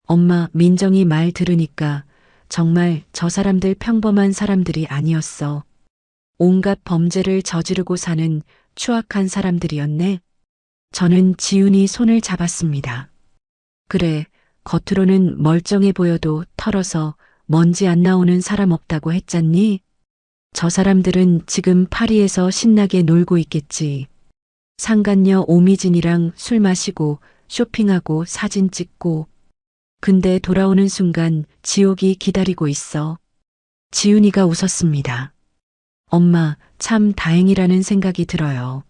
엄마, 민정이 말 들으니까 정말 저 사람들 평범한 사람들이 아니었어. 온갖 범죄를 저지르고 사는 추악한 사람들이었네. 저는 지훈이 손을 잡았습니다. 그래, 겉으로는 멀쩡해 보여도 털어서 먼지 안 나오는 사람 없다고 했잖니? 저 사람들은 지금 파리에서 신나게 놀고 있겠지. 상간녀 오미진이랑 술 마시고 쇼핑하고 사진 찍고. 근데 돌아오는 순간 지옥이 기다리고 있어. 지훈이가 웃었습니다. 엄마, 참 다행이라는 생각이 들어요.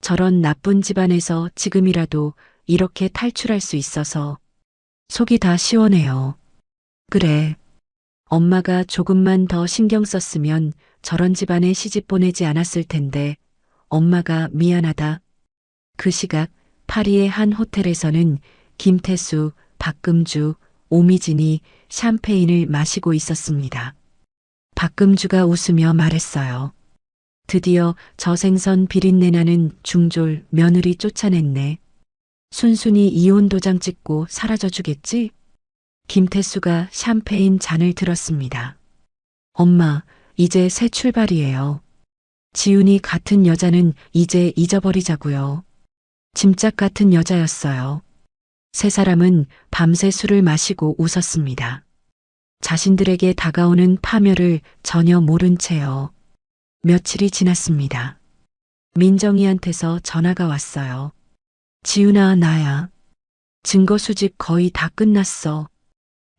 저런 나쁜 집안에서 지금이라도 이렇게 탈출할 수 있어서. 속이 다 시원해요. 그래. 엄마가 조금만 더 신경 썼으면 저런 집안에 시집 보내지 않았을 텐데 엄마가 미안하다. 그 시각 파리의 한 호텔에서는 김태수, 박금주, 오미진이 샴페인을 마시고 있었습니다. 박금주가 웃으며 말했어요. 드디어 저 생선 비린내 나는 중졸 며느리 쫓아냈네. 순순히 이혼 도장 찍고 사라져 주겠지? 김태수가 샴페인 잔을 들었습니다. 엄마, 이제 새 출발이에요. 지훈이 같은 여자는 이제 잊어버리자고요. 짐짝 같은 여자였어요. 세 사람은 밤새 술을 마시고 웃었습니다. 자신들에게 다가오는 파멸을 전혀 모른 채요. 며칠이 지났습니다. 민정이한테서 전화가 왔어요. 지훈아, 나야. 증거 수집 거의 다 끝났어.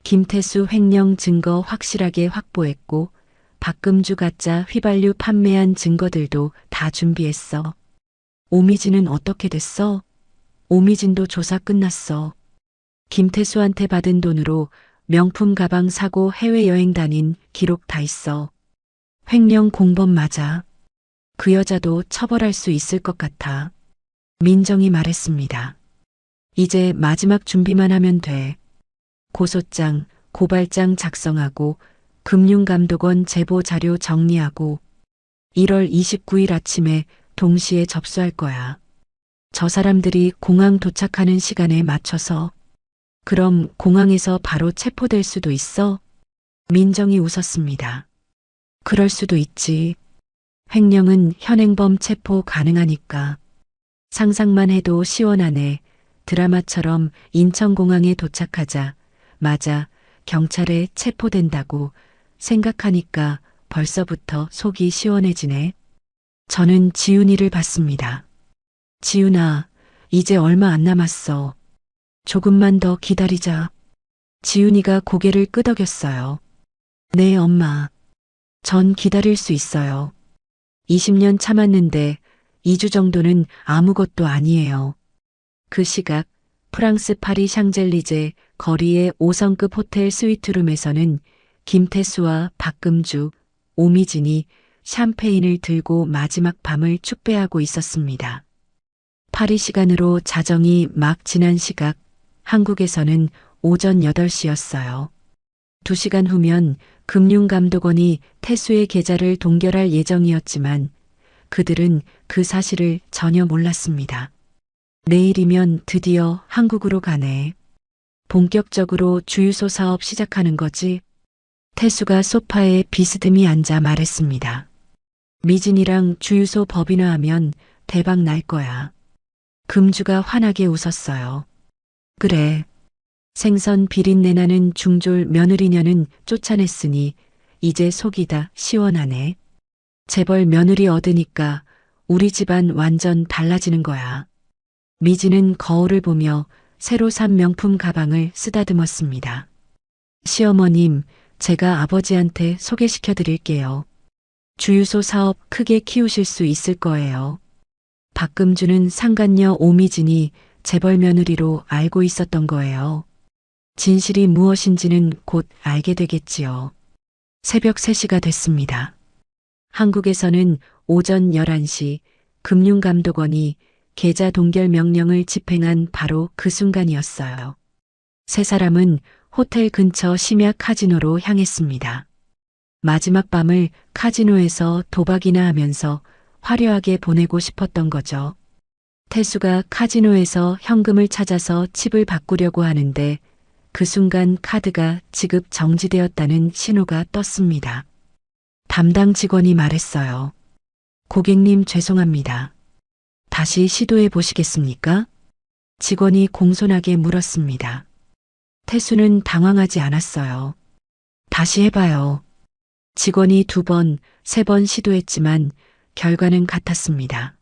김태수 횡령 증거 확실하게 확보했고 박금주 가짜 휘발유 판매한 증거들도 다 준비했어. 오미진은 어떻게 됐어? 오미진도 조사 끝났어. 김태수한테 받은 돈으로 명품 가방 사고 해외여행 다닌 기록 다 있어. 횡령 공범 맞아. 그 여자도 처벌할 수 있을 것 같아. 민정이 말했습니다. 이제 마지막 준비만 하면 돼. 고소장, 고발장 작성하고 금융감독원 제보 자료 정리하고 1월 29일 아침에 동시에 접수할 거야. 저 사람들이 공항 도착하는 시간에 맞춰서. 그럼 공항에서 바로 체포될 수도 있어? 민정이 웃었습니다. 그럴 수도 있지. 횡령은 현행범 체포 가능하니까. 상상만 해도 시원하네. 드라마처럼 인천공항에 도착하자 맞아 경찰에 체포된다고 생각하니까 벌써부터 속이 시원해지네. 저는 지훈이를 봤습니다. 지훈아, 이제 얼마 안 남았어. 조금만 더 기다리자. 지훈이가 고개를 끄덕였어요. 네, 엄마. 전 기다릴 수 있어요. 20년 참았는데 2주 정도는 아무것도 아니에요. 그 시각 프랑스 파리 샹젤리제 거리의 5성급 호텔 스위트룸에서는 김태수와 박금주, 오미진이 샴페인을 들고 마지막 밤을 축배하고 있었습니다. 파리 시간으로 자정이 막 지난 시각 한국에서는 오전 8시였어요. 2시간 후면 금융감독원이 태수의 계좌를 동결할 예정이었지만 그들은 그 사실을 전혀 몰랐습니다. 내일이면 드디어 한국으로 가네. 본격적으로 주유소 사업 시작하는 거지? 태수가 소파에 비스듬히 앉아 말했습니다. 미진이랑 주유소 법인화하면 대박 날 거야. 금주가 환하게 웃었어요. 그래. 생선 비린내 나는 중졸 며느리녀는 쫓아냈으니 이제 속이 다 시원하네. 재벌 며느리 얻으니까 우리 집안 완전 달라지는 거야. 미진은 거울을 보며 새로 산 명품 가방을 쓰다듬었습니다. 시어머님, 제가 아버지한테 소개시켜 드릴게요. 주유소 사업 크게 키우실 수 있을 거예요. 박금주는 상간녀 오미진이 재벌 며느리로 알고 있었던 거예요. 진실이 무엇인지는 곧 알게 되겠지요. 새벽 3시가 됐습니다. 한국에서는 오전 11시 금융감독원이 계좌 동결 명령을 집행한 바로 그 순간이었어요. 세 사람은 호텔 근처 심야 카지노로 향했습니다. 마지막 밤을 카지노에서 도박이나 하면서 화려하게 보내고 싶었던 거죠. 태수가 카지노에서 현금을 찾아서 칩을 바꾸려고 하는데 그 순간 카드가 지급 정지되었다는 신호가 떴습니다. 담당 직원이 말했어요. 고객님 죄송합니다. 다시 시도해 보시겠습니까? 직원이 공손하게 물었습니다. 태수는 당황하지 않았어요. 다시 해봐요. 직원이 2번, 3번 시도했지만 결과는 같았습니다.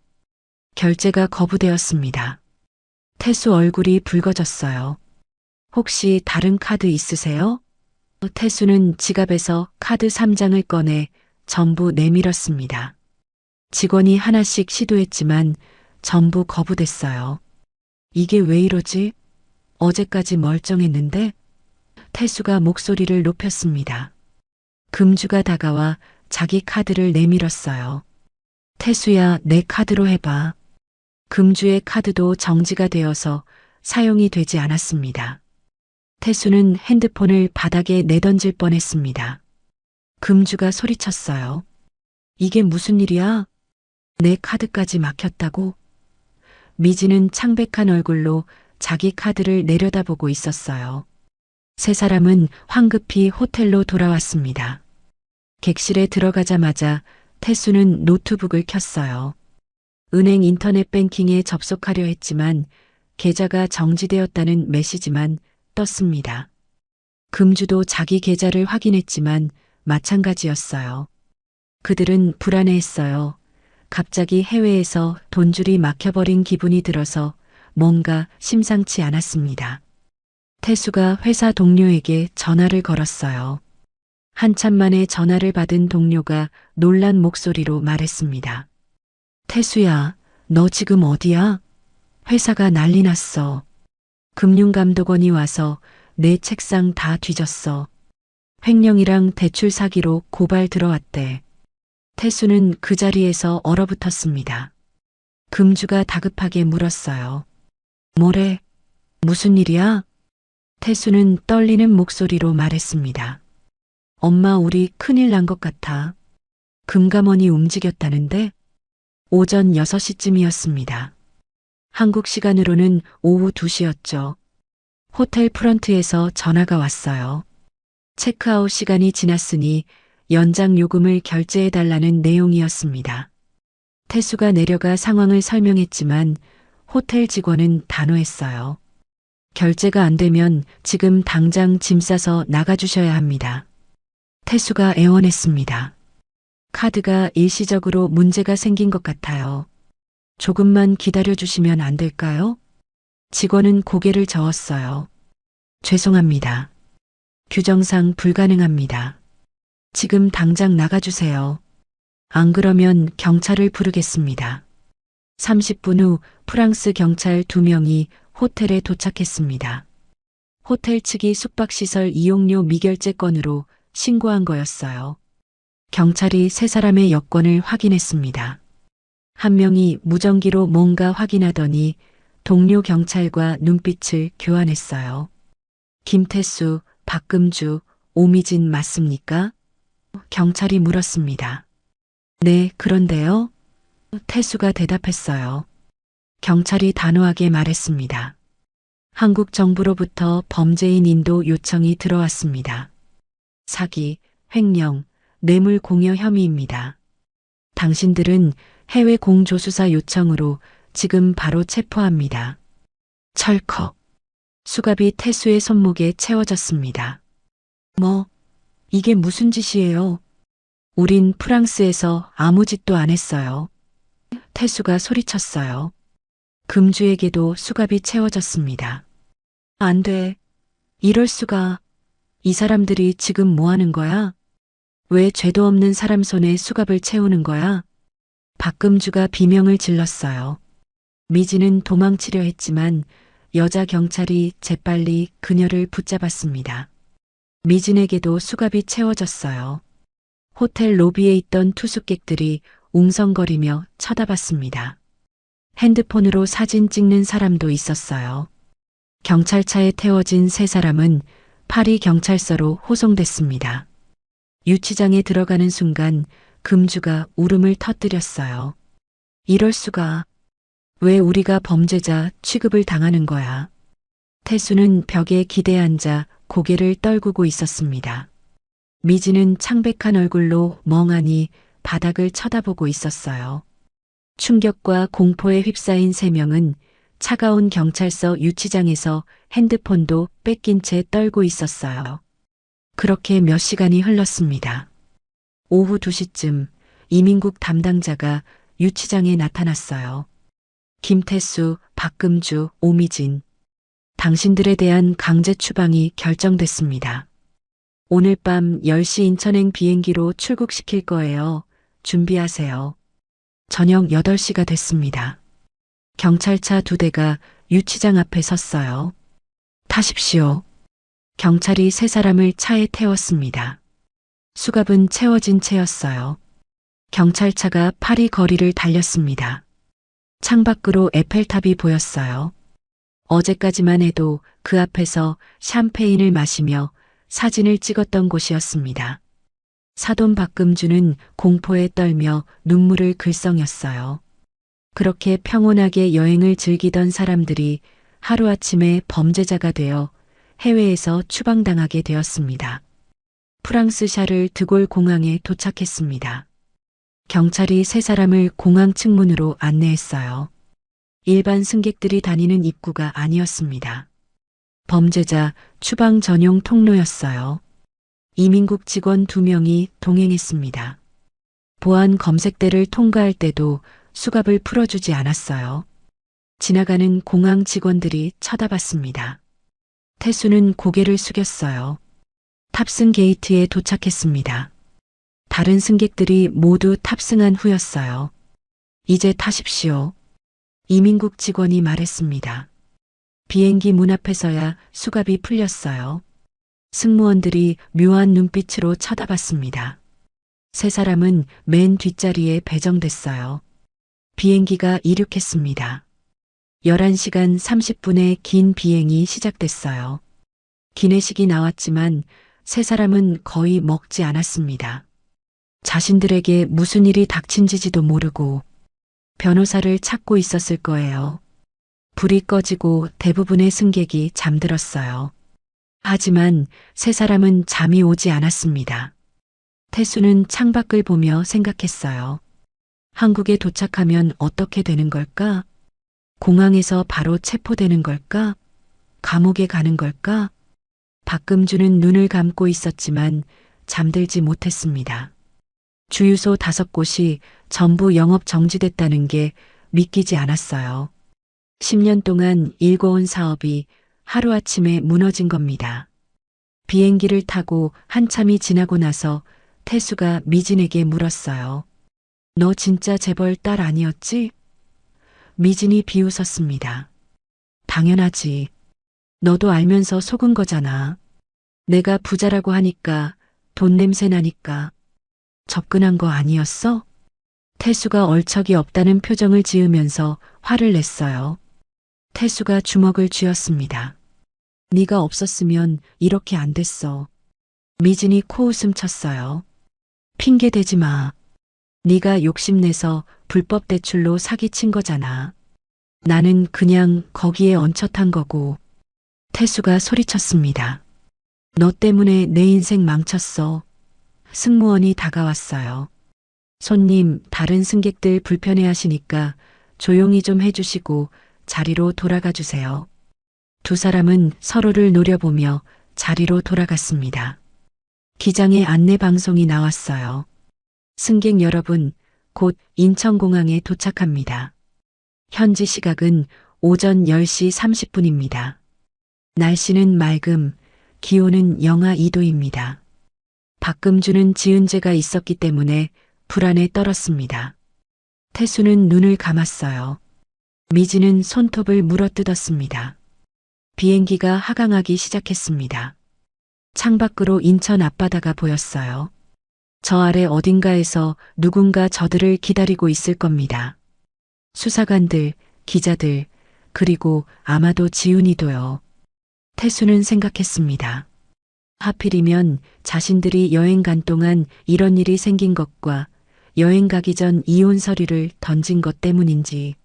결제가 거부되었습니다. 태수 얼굴이 붉어졌어요. 혹시 다른 카드 있으세요? 태수는 지갑에서 카드 3장을 꺼내 전부 내밀었습니다. 직원이 하나씩 시도했지만 전부 거부됐어요. 이게 왜 이러지? 어제까지 멀쩡했는데? 태수가 목소리를 높였습니다. 금주가 다가와 자기 카드를 내밀었어요. 태수야, 내 카드로 해봐. 금주의 카드도 정지가 되어서 사용이 되지 않았습니다. 태수는 핸드폰을 바닥에 내던질 뻔했습니다. 금주가 소리쳤어요. 이게 무슨 일이야? 내 카드까지 막혔다고? 미지는 창백한 얼굴로 자기 카드를 내려다보고 있었어요. 세 사람은 황급히 호텔로 돌아왔습니다. 객실에 들어가자마자 태수는 노트북을 켰어요. 은행 인터넷 뱅킹에 접속하려 했지만 계좌가 정지되었다는 메시지만 떴습니다. 금주도 자기 계좌를 확인했지만 마찬가지였어요. 그들은 불안해했어요. 갑자기 해외에서 돈줄이 막혀버린 기분이 들어서 뭔가 심상치 않았습니다. 태수가 회사 동료에게 전화를 걸었어요. 한참 만에 전화를 받은 동료가 놀란 목소리로 말했습니다. 태수야, 너 지금 어디야? 회사가 난리 났어. 금융감독원이 와서 내 책상 다 뒤졌어. 횡령이랑 대출 사기로 고발 들어왔대. 태수는 그 자리에서 얼어붙었습니다. 금주가 다급하게 물었어요. 뭐래? 무슨 일이야? 태수는 떨리는 목소리로 말했습니다. 엄마, 우리 큰일 난 것 같아. 금감원이 움직였다는데? 오전 6시쯤이었습니다. 한국 시간으로는 오후 2시였죠. 호텔 프런트에서 전화가 왔어요. 체크아웃 시간이 지났으니 연장 요금을 결제해달라는 내용이었습니다. 태수가 내려가 상황을 설명했지만 호텔 직원은 단호했어요. 결제가 안 되면 지금 당장 짐 싸서 나가주셔야 합니다. 태수가 애원했습니다. 카드가 일시적으로 문제가 생긴 것 같아요. 조금만 기다려주시면 안 될까요? 직원은 고개를 저었어요. 죄송합니다. 규정상 불가능합니다. 지금 당장 나가주세요. 안 그러면 경찰을 부르겠습니다. 30분 후 프랑스 경찰 2명이 호텔에 도착했습니다. 호텔 측이 숙박시설 이용료 미결제 건으로 신고한 거였어요. 경찰이 세 사람의 여권을 확인했습니다. 한 명이 무전기로 뭔가 확인하더니 동료 경찰과 눈빛을 교환했어요. 김태수, 박금주, 오미진 맞습니까? 경찰이 물었습니다. 네, 그런데요? 태수가 대답했어요. 경찰이 단호하게 말했습니다. 한국 정부로부터 범죄인 인도 요청이 들어왔습니다. 사기, 횡령, 뇌물 공여 혐의입니다. 당신들은 해외 공조수사 요청으로 지금 바로 체포합니다. 철컥. 수갑이 태수의 손목에 채워졌습니다. 뭐, 이게 무슨 짓이에요? 우린 프랑스에서 아무 짓도 안 했어요. 태수가 소리쳤어요. 금주에게도 수갑이 채워졌습니다. 안 돼. 이럴 수가. 이 사람들이 지금 뭐 하는 거야? 왜 죄도 없는 사람 손에 수갑을 채우는 거야? 박금주가 비명을 질렀어요. 미지는 도망치려 했지만 여자 경찰이 재빨리 그녀를 붙잡았습니다. 미진에게도 수갑이 채워졌어요. 호텔 로비에 있던 투숙객들이 웅성거리며 쳐다봤습니다. 핸드폰으로 사진 찍는 사람도 있었어요. 경찰차에 태워진 세 사람은 파리 경찰서로 호송됐습니다. 유치장에 들어가는 순간 금주가 울음을 터뜨렸어요. 이럴 수가. 왜 우리가 범죄자 취급을 당하는 거야? 태수는 벽에 기대 앉아 고개를 떨구고 있었습니다. 미지는 창백한 얼굴로 멍하니 바닥을 쳐다보고 있었어요. 충격과 공포에 휩싸인 세 명은 차가운 경찰서 유치장에서 핸드폰도 뺏긴 채 떨고 있었어요. 그렇게 몇 시간이 흘렀습니다. 오후 2시쯤 이민국 담당자가 유치장에 나타났어요. 김태수, 박금주, 오미진. 당신들에 대한 강제 추방이 결정됐습니다. 오늘 밤 10시 인천행 비행기로 출국시킬 거예요. 준비하세요. 저녁 8시가 됐습니다. 경찰차 2대가 유치장 앞에 섰어요. 타십시오. 경찰이 세 사람을 차에 태웠습니다. 수갑은 채워진 채였어요. 경찰차가 파리 거리를 달렸습니다. 창밖으로 에펠탑이 보였어요. 어제까지만 해도 그 앞에서 샴페인을 마시며 사진을 찍었던 곳이었습니다. 사돈 박금주는 공포에 떨며 눈물을 글썽였어요. 그렇게 평온하게 여행을 즐기던 사람들이 하루아침에 범죄자가 되어 해외에서 추방당하게 되었습니다. 프랑스 샤를 드골 공항에 도착했습니다. 경찰이 세 사람을 공항 측문으로 안내했어요. 일반 승객들이 다니는 입구가 아니었습니다. 범죄자 추방 전용 통로였어요. 이민국 직원 2명이 동행했습니다. 보안 검색대를 통과할 때도 수갑을 풀어주지 않았어요. 지나가는 공항 직원들이 쳐다봤습니다. 태수는 고개를 숙였어요. 탑승 게이트에 도착했습니다. 다른 승객들이 모두 탑승한 후였어요. 이제 타십시오. 이민국 직원이 말했습니다. 비행기 문 앞에서야 수갑이 풀렸어요. 승무원들이 묘한 눈빛으로 쳐다봤습니다. 세 사람은 맨 뒷자리에 배정됐어요. 비행기가 이륙했습니다. 11시간 30분의 긴 비행이 시작됐어요. 기내식이 나왔지만 세 사람은 거의 먹지 않았습니다. 자신들에게 무슨 일이 닥친지도 모르고 변호사를 찾고 있었을 거예요. 불이 꺼지고 대부분의 승객이 잠들었어요. 하지만 세 사람은 잠이 오지 않았습니다. 태수는 창밖을 보며 생각했어요. 한국에 도착하면 어떻게 되는 걸까? 공항에서 바로 체포되는 걸까? 감옥에 가는 걸까? 박금주는 눈을 감고 있었지만 잠들지 못했습니다. 주유소 5곳이 전부 영업 정지됐다는 게 믿기지 않았어요. 10년 동안 일궈온 사업이 하루아침에 무너진 겁니다. 비행기를 타고 한참이 지나고 나서 태수가 미진에게 물었어요. 너 진짜 재벌 딸 아니었지? 미진이 비웃었습니다. 당연하지. 너도 알면서 속은 거잖아. 내가 부자라고 하니까 돈 냄새 나니까 접근한 거 아니었어? 태수가 얼척이 없다는 표정을 지으면서 화를 냈어요. 태수가 주먹을 쥐었습니다. 네가 없었으면 이렇게 안 됐어. 미진이 코웃음 쳤어요. 핑계 대지 마. 네가 욕심내서 불법 대출로 사기친 거잖아. 나는 그냥 거기에 얹혀탄 거고. 태수가 소리쳤습니다. 너 때문에 내 인생 망쳤어. 승무원이 다가왔어요. 손님, 다른 승객들 불편해하시니까 조용히 좀 해주시고 자리로 돌아가 주세요. 두 사람은 서로를 노려보며 자리로 돌아갔습니다. 기장의 안내 방송이 나왔어요. 승객 여러분, 곧 인천공항에 도착합니다. 현지 시각은 오전 10시 30분입니다. 날씨는 맑음, 기온은 영하 2도입니다. 박금주는 지은죄가 있었기 때문에 불안에 떨었습니다. 태수는 눈을 감았어요. 미진은 손톱을 물어뜯었습니다. 비행기가 하강하기 시작했습니다. 창밖으로 인천 앞바다가 보였어요. 저 아래 어딘가에서 누군가 저들을 기다리고 있을 겁니다. 수사관들, 기자들, 그리고 아마도 지훈이도요. 태수는 생각했습니다. 하필이면 자신들이 여행 간 동안 이런 일이 생긴 것과 여행 가기 전 이혼 서류를 던진 것 때문인지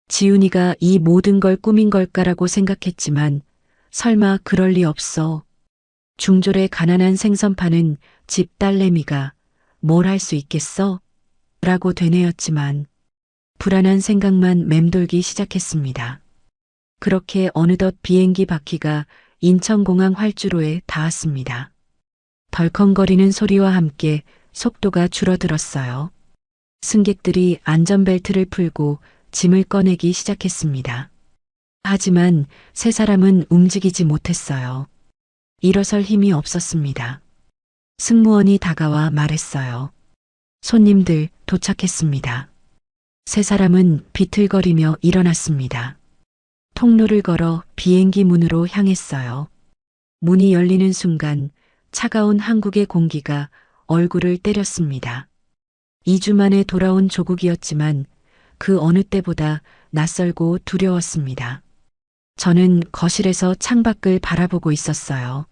지훈이가 이 모든 걸 꾸민 걸까라고 생각했지만 설마 그럴 리 없어. 중졸의 가난한 생선 파는 집 딸내미가 뭘 할 수 있겠어? 라고 되뇌었지만 불안한 생각만 맴돌기 시작했습니다. 그렇게 어느덧 비행기 바퀴가 인천공항 활주로에 닿았습니다. 덜컹거리는 소리와 함께 속도가 줄어들었어요. 승객들이 안전벨트를 풀고 짐을 꺼내기 시작했습니다. 하지만 세 사람은 움직이지 못했어요. 일어설 힘이 없었습니다. 승무원이 다가와 말했어요. 손님들 도착했습니다. 세 사람은 비틀거리며 일어났습니다. 통로를 걸어 비행기 문으로 향했어요. 문이 열리는 순간 차가운 한국의 공기가 얼굴을 때렸습니다. 2주 만에 돌아온 조국이었지만 그 어느 때보다 낯설고 두려웠습니다. 저는 거실에서 창밖을 바라보고 있었어요.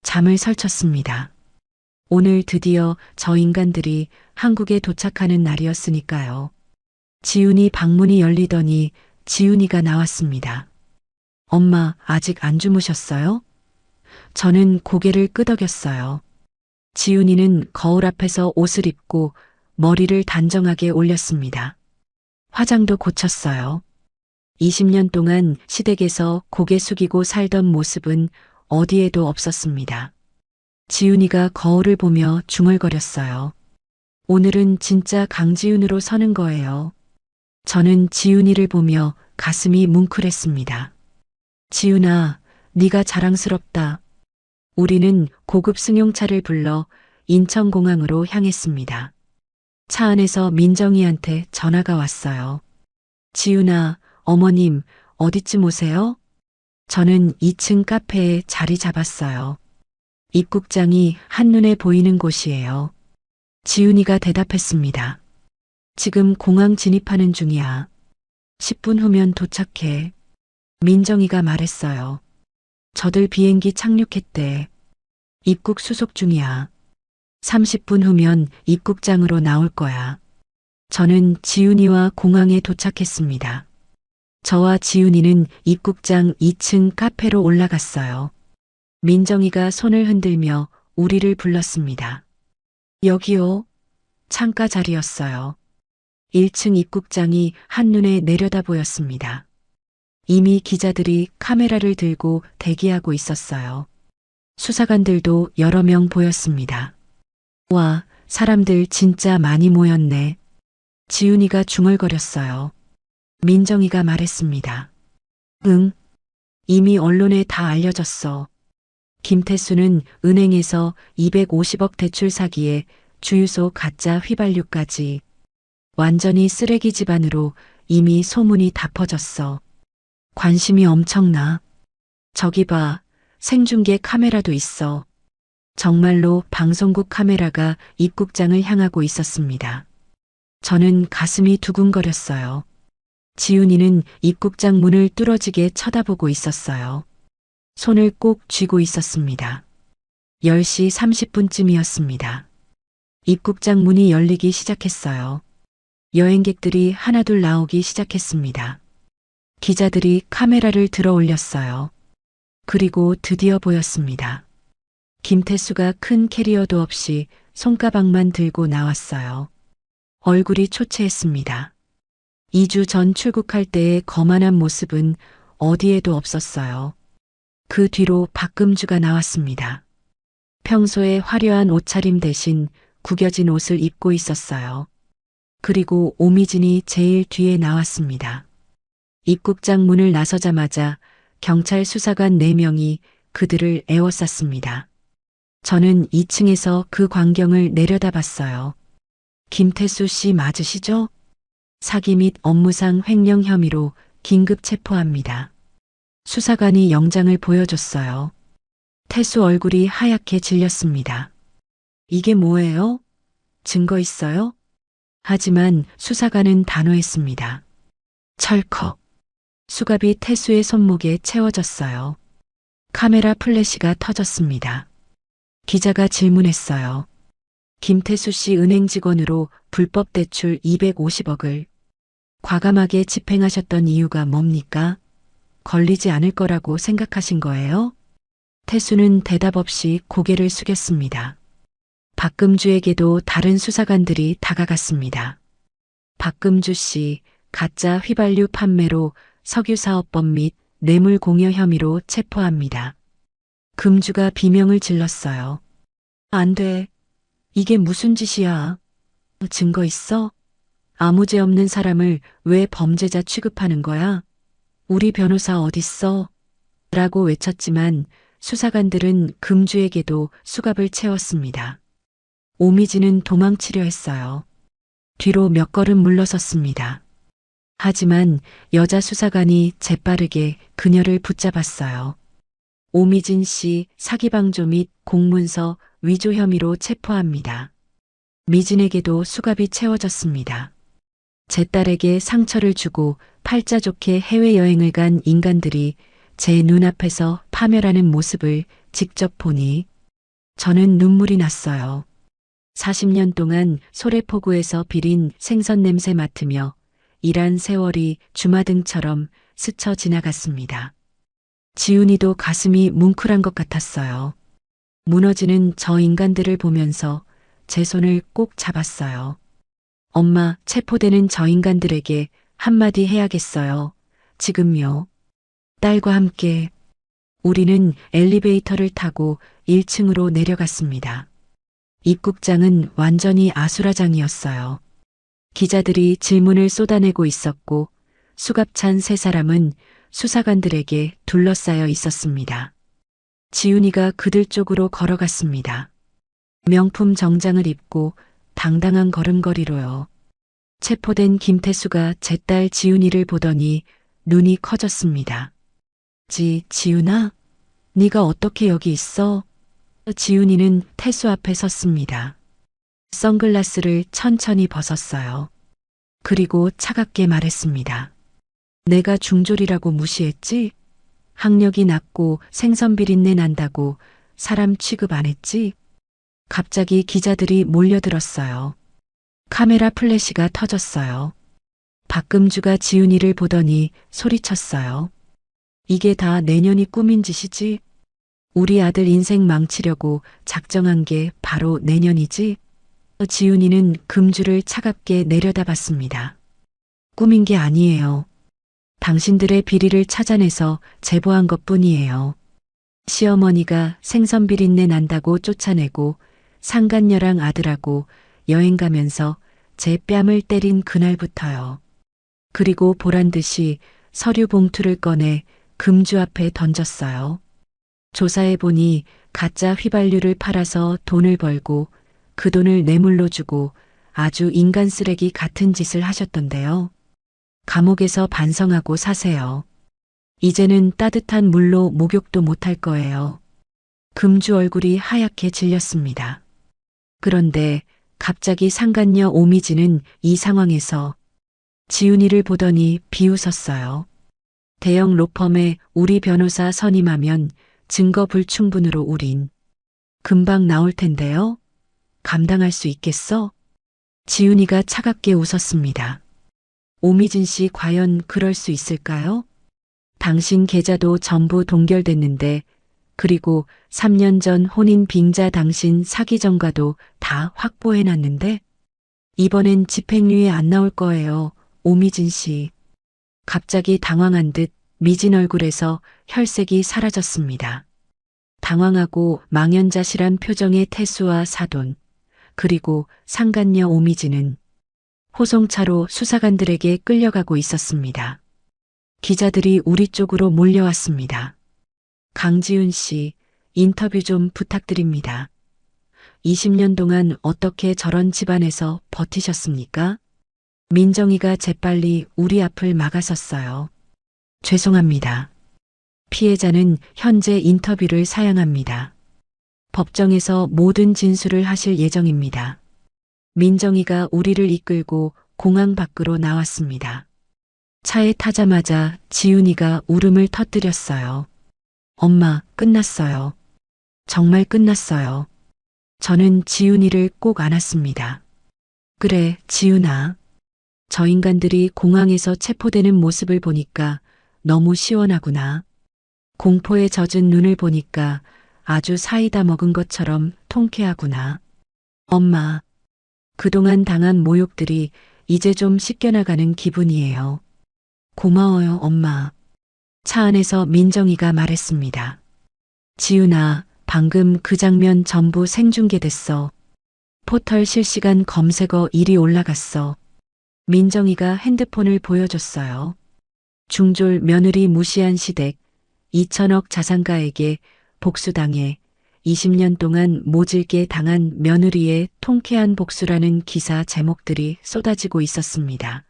잠을 설쳤습니다. 오늘 드디어 저 인간들이 한국에 도착하는 날이었으니까요. 지훈이 방문이 열리더니 지훈이가 나왔습니다. 엄마, 아직 안 주무셨어요? 저는 고개를 끄덕였어요. 지훈이는 거울 앞에서 옷을 입고 머리를 단정하게 올렸습니다. 화장도 고쳤어요. 20년 동안 시댁에서 고개 숙이고 살던 모습은 어디에도 없었습니다. 지훈이가 거울을 보며 중얼거렸어요. 오늘은 진짜 강지훈으로 서는 거예요. 저는 지훈이를 보며 가슴이 뭉클했습니다. 지훈아, 네가 자랑스럽다. 우리는 고급 승용차를 불러 인천공항으로 향했습니다. 차 안에서 민정이한테 전화가 왔어요. 지훈아, 어머님, 어디쯤 오세요? 저는 2층 카페에 자리 잡았어요. 입국장이 한눈에 보이는 곳이에요. 지훈이가 대답했습니다. 지금 공항 진입하는 중이야. 10분 후면 도착해. 민정이가 말했어요. 저들 비행기 착륙했대. 입국 수속 중이야. 30분 후면 입국장으로 나올 거야. 저는 지훈이와 공항에 도착했습니다. 저와 지훈이는 입국장 2층 카페로 올라갔어요. 민정이가 손을 흔들며 우리를 불렀습니다. 여기요. 창가 자리였어요. 1층 입국장이 한눈에 내려다 보였습니다. 이미 기자들이 카메라를 들고 대기하고 있었어요. 수사관들도 여러 명 보였습니다. 와, 사람들 진짜 많이 모였네. 지훈이가 중얼거렸어요. 민정이가 말했습니다. 응, 이미 언론에 다 알려졌어. 김태수는 은행에서 250억 대출 사기에 주유소 가짜 휘발유까지 완전히 쓰레기 집안으로 이미 소문이 다 퍼졌어. 관심이 엄청나. 저기 봐, 생중계 카메라도 있어. 정말로 방송국 카메라가 입국장을 향하고 있었습니다. 저는 가슴이 두근거렸어요. 지훈이는 입국장 문을 뚫어지게 쳐다보고 있었어요. 손을 꼭 쥐고 있었습니다. 10시 30분쯤이었습니다. 입국장 문이 열리기 시작했어요. 여행객들이 하나둘 나오기 시작했습니다. 기자들이 카메라를 들어 올렸어요. 그리고 드디어 보였습니다. 김태수가 큰 캐리어도 없이 손가방만 들고 나왔어요. 얼굴이 초췌했습니다. 2주 전 출국할 때의 거만한 모습은 어디에도 없었어요. 그 뒤로 박금주가 나왔습니다. 평소에 화려한 옷차림 대신 구겨진 옷을 입고 있었어요. 그리고 오미진이 제일 뒤에 나왔습니다. 입국장 문을 나서자마자 경찰 수사관 4명이 그들을 에워쌌습니다. 저는 2층에서 그 광경을 내려다봤어요. 김태수 씨 맞으시죠? 사기 및 업무상 횡령 혐의로 긴급 체포합니다. 수사관이 영장을 보여줬어요. 태수 얼굴이 하얗게 질렸습니다. 이게 뭐예요? 증거 있어요? 하지만 수사관은 단호했습니다. 철컥. 수갑이 태수의 손목에 채워졌어요. 카메라 플래시가 터졌습니다. 기자가 질문했어요. 김태수 씨 은행 직원으로 불법 대출 250억을 과감하게 집행하셨던 이유가 뭡니까? 걸리지 않을 거라고 생각하신 거예요? 태수는 대답 없이 고개를 숙였습니다. 박금주에게도 다른 수사관들이 다가갔습니다. 박금주 씨, 가짜 휘발유 판매로 석유사업법 및 뇌물공여 혐의로 체포합니다. 금주가 비명을 질렀어요. 안 돼. 이게 무슨 짓이야. 증거 있어? 아무 죄 없는 사람을 왜 범죄자 취급하는 거야? 우리 변호사 어딨어? 라고 외쳤지만 수사관들은 금주에게도 수갑을 채웠습니다. 오미진은 도망치려 했어요. 뒤로 몇 걸음 물러섰습니다. 하지만 여자 수사관이 재빠르게 그녀를 붙잡았어요. 오미진 씨 사기방조 및 공문서 위조 혐의로 체포합니다. 미진에게도 수갑이 채워졌습니다. 제 딸에게 상처를 주고 팔자 좋게 해외여행을 간 인간들이 제 눈앞에서 파멸하는 모습을 직접 보니 저는 눈물이 났어요. 40년 동안 소래포구에서 비린 생선 냄새 맡으며 일한 세월이 주마등처럼 스쳐 지나갔습니다. 지훈이도 가슴이 뭉클한 것 같았어요. 무너지는 저 인간들을 보면서 제 손을 꼭 잡았어요. 엄마, 체포되는 저 인간들에게 한마디 해야겠어요. 지금요. 딸과 함께 우리는 엘리베이터를 타고 1층으로 내려갔습니다. 입국장은 완전히 아수라장이었어요. 기자들이 질문을 쏟아내고 있었고 수갑찬 세 사람은 수사관들에게 둘러싸여 있었습니다. 지훈이가 그들 쪽으로 걸어갔습니다. 명품 정장을 입고 당당한 걸음걸이로요. 체포된 김태수가 제 딸 지훈이를 보더니 눈이 커졌습니다. 지훈아? 네가 어떻게 여기 있어? 지훈이는 태수 앞에 섰습니다. 선글라스를 천천히 벗었어요. 그리고 차갑게 말했습니다. 내가 중졸이라고 무시했지? 학력이 낮고 생선 비린내 난다고 사람 취급 안 했지? 갑자기 기자들이 몰려들었어요. 카메라 플래시가 터졌어요. 박금주가 지훈이를 보더니 소리쳤어요. 이게 다 내년이 꾸민 짓이지? 우리 아들 인생 망치려고 작정한 게 바로 내년이지? 지훈이는 금주를 차갑게 내려다봤습니다. 꾸민 게 아니에요. 당신들의 비리를 찾아내서 제보한 것뿐이에요. 시어머니가 생선 비린내 난다고 쫓아내고 상간녀랑 아들하고 여행 가면서 제 뺨을 때린 그날부터요. 그리고 보란 듯이 서류 봉투를 꺼내 금주 앞에 던졌어요. 조사해보니 가짜 휘발유를 팔아서 돈을 벌고 그 돈을 뇌물로 주고 아주 인간 쓰레기 같은 짓을 하셨던데요. 감옥에서 반성하고 사세요. 이제는 따뜻한 물로 목욕도 못할 거예요. 금주 얼굴이 하얗게 질렸습니다. 그런데 갑자기 상간녀 오미진은 이 상황에서 지훈이를 보더니 비웃었어요. 대형 로펌에 우리 변호사 선임하면 증거 불충분으로 우린 금방 나올 텐데요. 감당할 수 있겠어? 지훈이가 차갑게 웃었습니다. 오미진 씨 과연 그럴 수 있을까요? 당신 계좌도 전부 동결됐는데 그리고 3년 전 혼인 빙자 당신 사기 전과도 다 확보해놨는데 이번엔 집행유예 안 나올 거예요. 오미진 씨. 갑자기 당황한 듯 미진 얼굴에서 혈색이 사라졌습니다. 당황하고 망연자실한 표정의 태수와 사돈, 그리고 상간녀 오미진은 호송차로 수사관들에게 끌려가고 있었습니다. 기자들이 우리 쪽으로 몰려왔습니다. 강지훈 씨, 인터뷰 좀 부탁드립니다. 20년 동안 어떻게 저런 집안에서 버티셨습니까? 민정이가 재빨리 우리 앞을 막아섰어요. 죄송합니다. 피해자는 현재 인터뷰를 사양합니다. 법정에서 모든 진술을 하실 예정입니다. 민정이가 우리를 이끌고 공항 밖으로 나왔습니다. 차에 타자마자 지훈이가 울음을 터뜨렸어요. 엄마, 끝났어요. 정말 끝났어요. 저는 지훈이를 꼭 안았습니다. 그래, 지훈아. 저 인간들이 공항에서 체포되는 모습을 보니까 너무 시원하구나. 공포에 젖은 눈을 보니까 아주 사이다 먹은 것처럼 통쾌하구나. 엄마, 그동안 당한 모욕들이 이제 좀 씻겨나가는 기분이에요. 고마워요, 엄마. 차 안에서 민정이가 말했습니다. 지훈아, 방금 그 장면 전부 생중계됐어. 포털 실시간 검색어 1위 올라갔어. 민정이가 핸드폰을 보여줬어요. 중졸 며느리 무시한 시댁, 2천억 자산가에게 복수당해 20년 동안 모질게 당한 며느리의 통쾌한 복수라는 기사 제목들이 쏟아지고 있었습니다.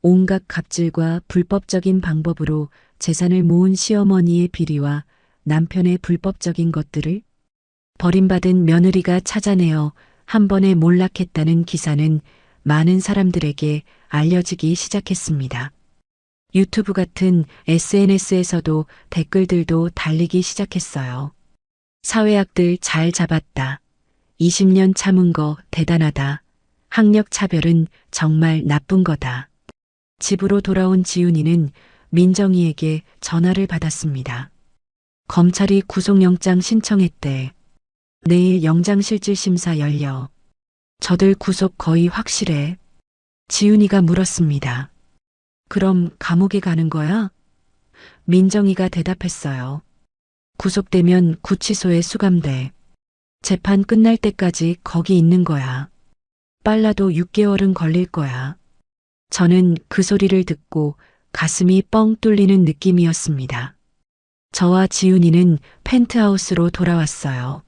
온갖 갑질과 불법적인 방법으로 재산을 모은 시어머니의 비리와 남편의 불법적인 것들을 버림받은 며느리가 찾아내어 한 번에 몰락했다는 기사는 많은 사람들에게 알려지기 시작했습니다. 유튜브 같은 SNS에서도 댓글들도 달리기 시작했어요. 사회학들 잘 잡았다. 20년 참은 거 대단하다. 학력 차별은 정말 나쁜 거다. 집으로 돌아온 지훈이는 민정이에게 전화를 받았습니다. 검찰이 구속영장 신청했대. 내일 영장실질심사 열려. 저들 구속 거의 확실해. 지훈이가 물었습니다. 그럼 감옥에 가는 거야? 민정이가 대답했어요. 구속되면 구치소에 수감돼. 재판 끝날 때까지 거기 있는 거야. 빨라도 6개월은 걸릴 거야. 저는 그 소리를 듣고 가슴이 뻥 뚫리는 느낌이었습니다. 저와 지훈이는 펜트하우스로 돌아왔어요.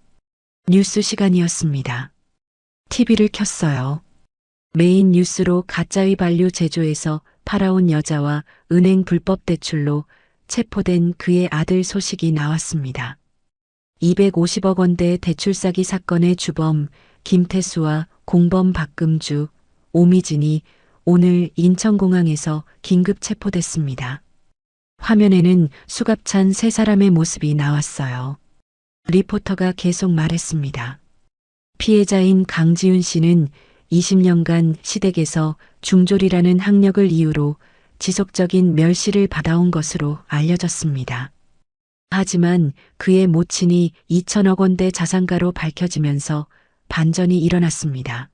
뉴스 시간이었습니다. TV를 켰어요. 메인 뉴스로 가짜 휘발유 제조에서 팔아온 여자와 은행 불법 대출로 체포된 그의 아들 소식이 나왔습니다. 250억 원대 대출 사기 사건의 주범 김태수와 공범 박금주, 오미진이 오늘 인천공항에서 긴급 체포됐습니다. 화면에는 수갑찬 세 사람의 모습이 나왔어요. 리포터가 계속 말했습니다. 피해자인 강지훈 씨는 20년간 시댁에서 중졸이라는 학력을 이유로 지속적인 멸시를 받아온 것으로 알려졌습니다. 하지만 그의 모친이 2천억 원대 자산가로 밝혀지면서 반전이 일어났습니다.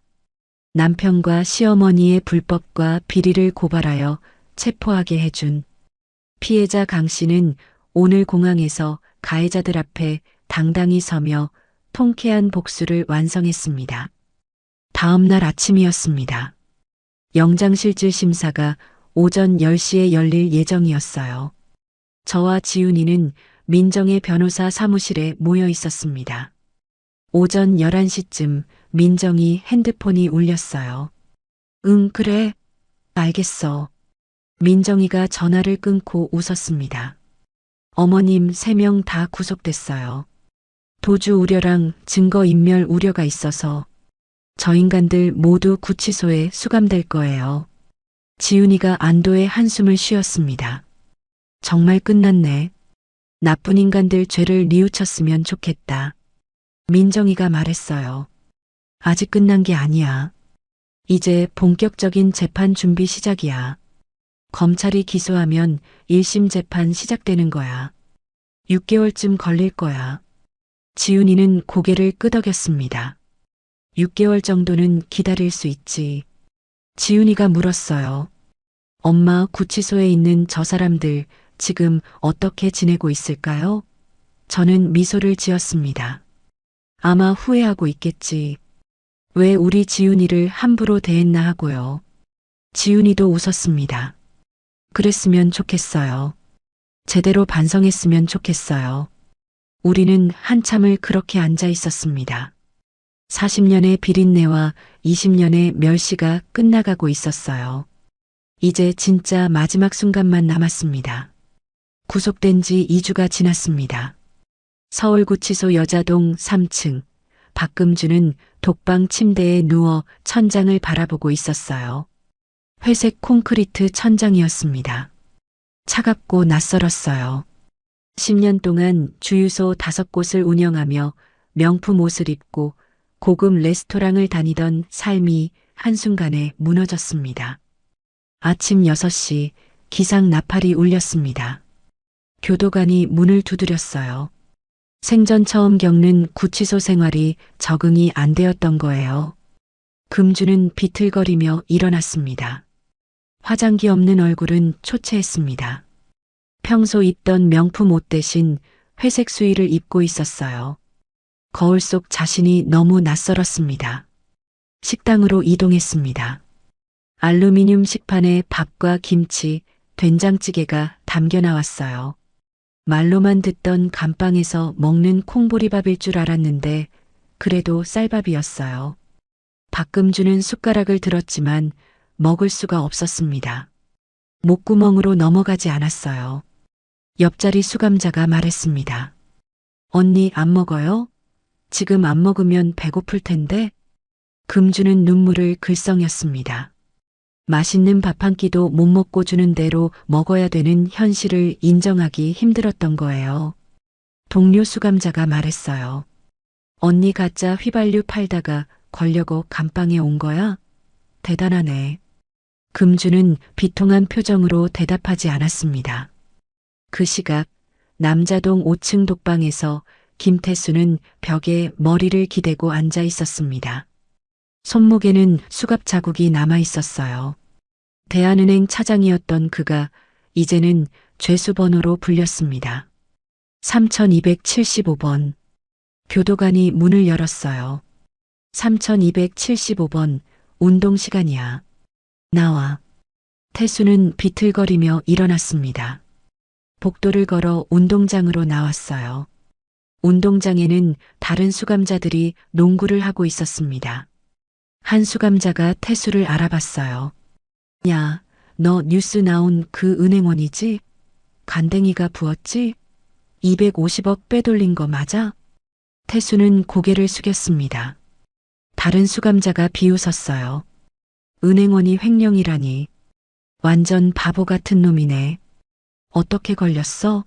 남편과 시어머니의 불법과 비리를 고발하여 체포하게 해준 피해자 강 씨는 오늘 공항에서 가해자들 앞에 당당히 서며 통쾌한 복수를 완성했습니다. 다음 날 아침이었습니다. 영장실질심사가 오전 10시에 열릴 예정이었어요. 저와 지훈이는 민정의 변호사 사무실에 모여 있었습니다. 오전 11시쯤 민정이 핸드폰이 울렸어요. 응, 그래. 알겠어. 민정이가 전화를 끊고 웃었습니다. 어머님 3명 다 구속됐어요. 도주 우려랑 증거인멸 우려가 있어서 저 인간들 모두 구치소에 수감될 거예요. 지훈이가 안도의 한숨을 쉬었습니다. 정말 끝났네. 나쁜 인간들 죄를 뉘우쳤으면 좋겠다. 민정이가 말했어요. 아직 끝난 게 아니야. 이제 본격적인 재판 준비 시작이야. 검찰이 기소하면 1심 재판 시작되는 거야. 6개월쯤 걸릴 거야. 지훈이는 고개를 끄덕였습니다. 6개월 정도는 기다릴 수 있지. 지훈이가 물었어요. 엄마, 구치소에 있는 저 사람들 지금 어떻게 지내고 있을까요? 저는 미소를 지었습니다. 아마 후회하고 있겠지. 왜 우리 지훈이를 함부로 대했나 하고요. 지훈이도 웃었습니다. 그랬으면 좋겠어요. 제대로 반성했으면 좋겠어요. 우리는 한참을 그렇게 앉아 있었습니다. 40년의 비린내와 20년의 멸시가 끝나가고 있었어요. 이제 진짜 마지막 순간만 남았습니다. 구속된 지 2주가 지났습니다. 서울구치소 여자동 3층, 박금주는 독방 침대에 누워 천장을 바라보고 있었어요. 회색 콘크리트 천장이었습니다. 차갑고 낯설었어요. 10년 동안 주유소 5곳을 운영하며 명품 옷을 입고 고급 레스토랑을 다니던 삶이 한순간에 무너졌습니다. 아침 6시 기상 나팔이 울렸습니다. 교도관이 문을 두드렸어요. 생전 처음 겪는 구치소 생활이 적응이 안 되었던 거예요. 금주는 비틀거리며 일어났습니다. 화장기 없는 얼굴은 초췌했습니다. 평소 입던 명품 옷 대신 회색 수의를 입고 있었어요. 거울 속 자신이 너무 낯설었습니다. 식당으로 이동했습니다. 알루미늄 식판에 밥과 김치, 된장찌개가 담겨 나왔어요. 말로만 듣던 감방에서 먹는 콩보리밥일 줄 알았는데 그래도 쌀밥이었어요. 박금주는 숟가락을 들었지만 먹을 수가 없었습니다. 목구멍으로 넘어가지 않았어요. 옆자리 수감자가 말했습니다. 언니 안 먹어요? 지금 안 먹으면 배고플 텐데. 금주는 눈물을 글썽였습니다. 맛있는 밥 한 끼도 못 먹고 주는 대로 먹어야 되는 현실을 인정하기 힘들었던 거예요. 동료 수감자가 말했어요. 언니 가짜 휘발유 팔다가 걸려고 감방에 온 거야? 대단하네. 금주는 비통한 표정으로 대답하지 않았습니다. 그 시각 남자동 5층 독방에서 김태수는 벽에 머리를 기대고 앉아 있었습니다. 손목에는 수갑 자국이 남아 있었어요. 대한은행 차장이었던 그가 이제는 죄수번호로 불렸습니다. 3275번. 교도관이 문을 열었어요. 3275번, 운동 시간이야. 나와. 태수는 비틀거리며 일어났습니다. 복도를 걸어 운동장으로 나왔어요. 운동장에는 다른 수감자들이 농구를 하고 있었습니다. 한 수감자가 태수를 알아봤어요. 야, 너 뉴스 나온 그 은행원이지? 간댕이가 부었지? 250억 빼돌린 거 맞아? 태수는 고개를 숙였습니다. 다른 수감자가 비웃었어요. 은행원이 횡령이라니. 완전 바보 같은 놈이네. 어떻게 걸렸어?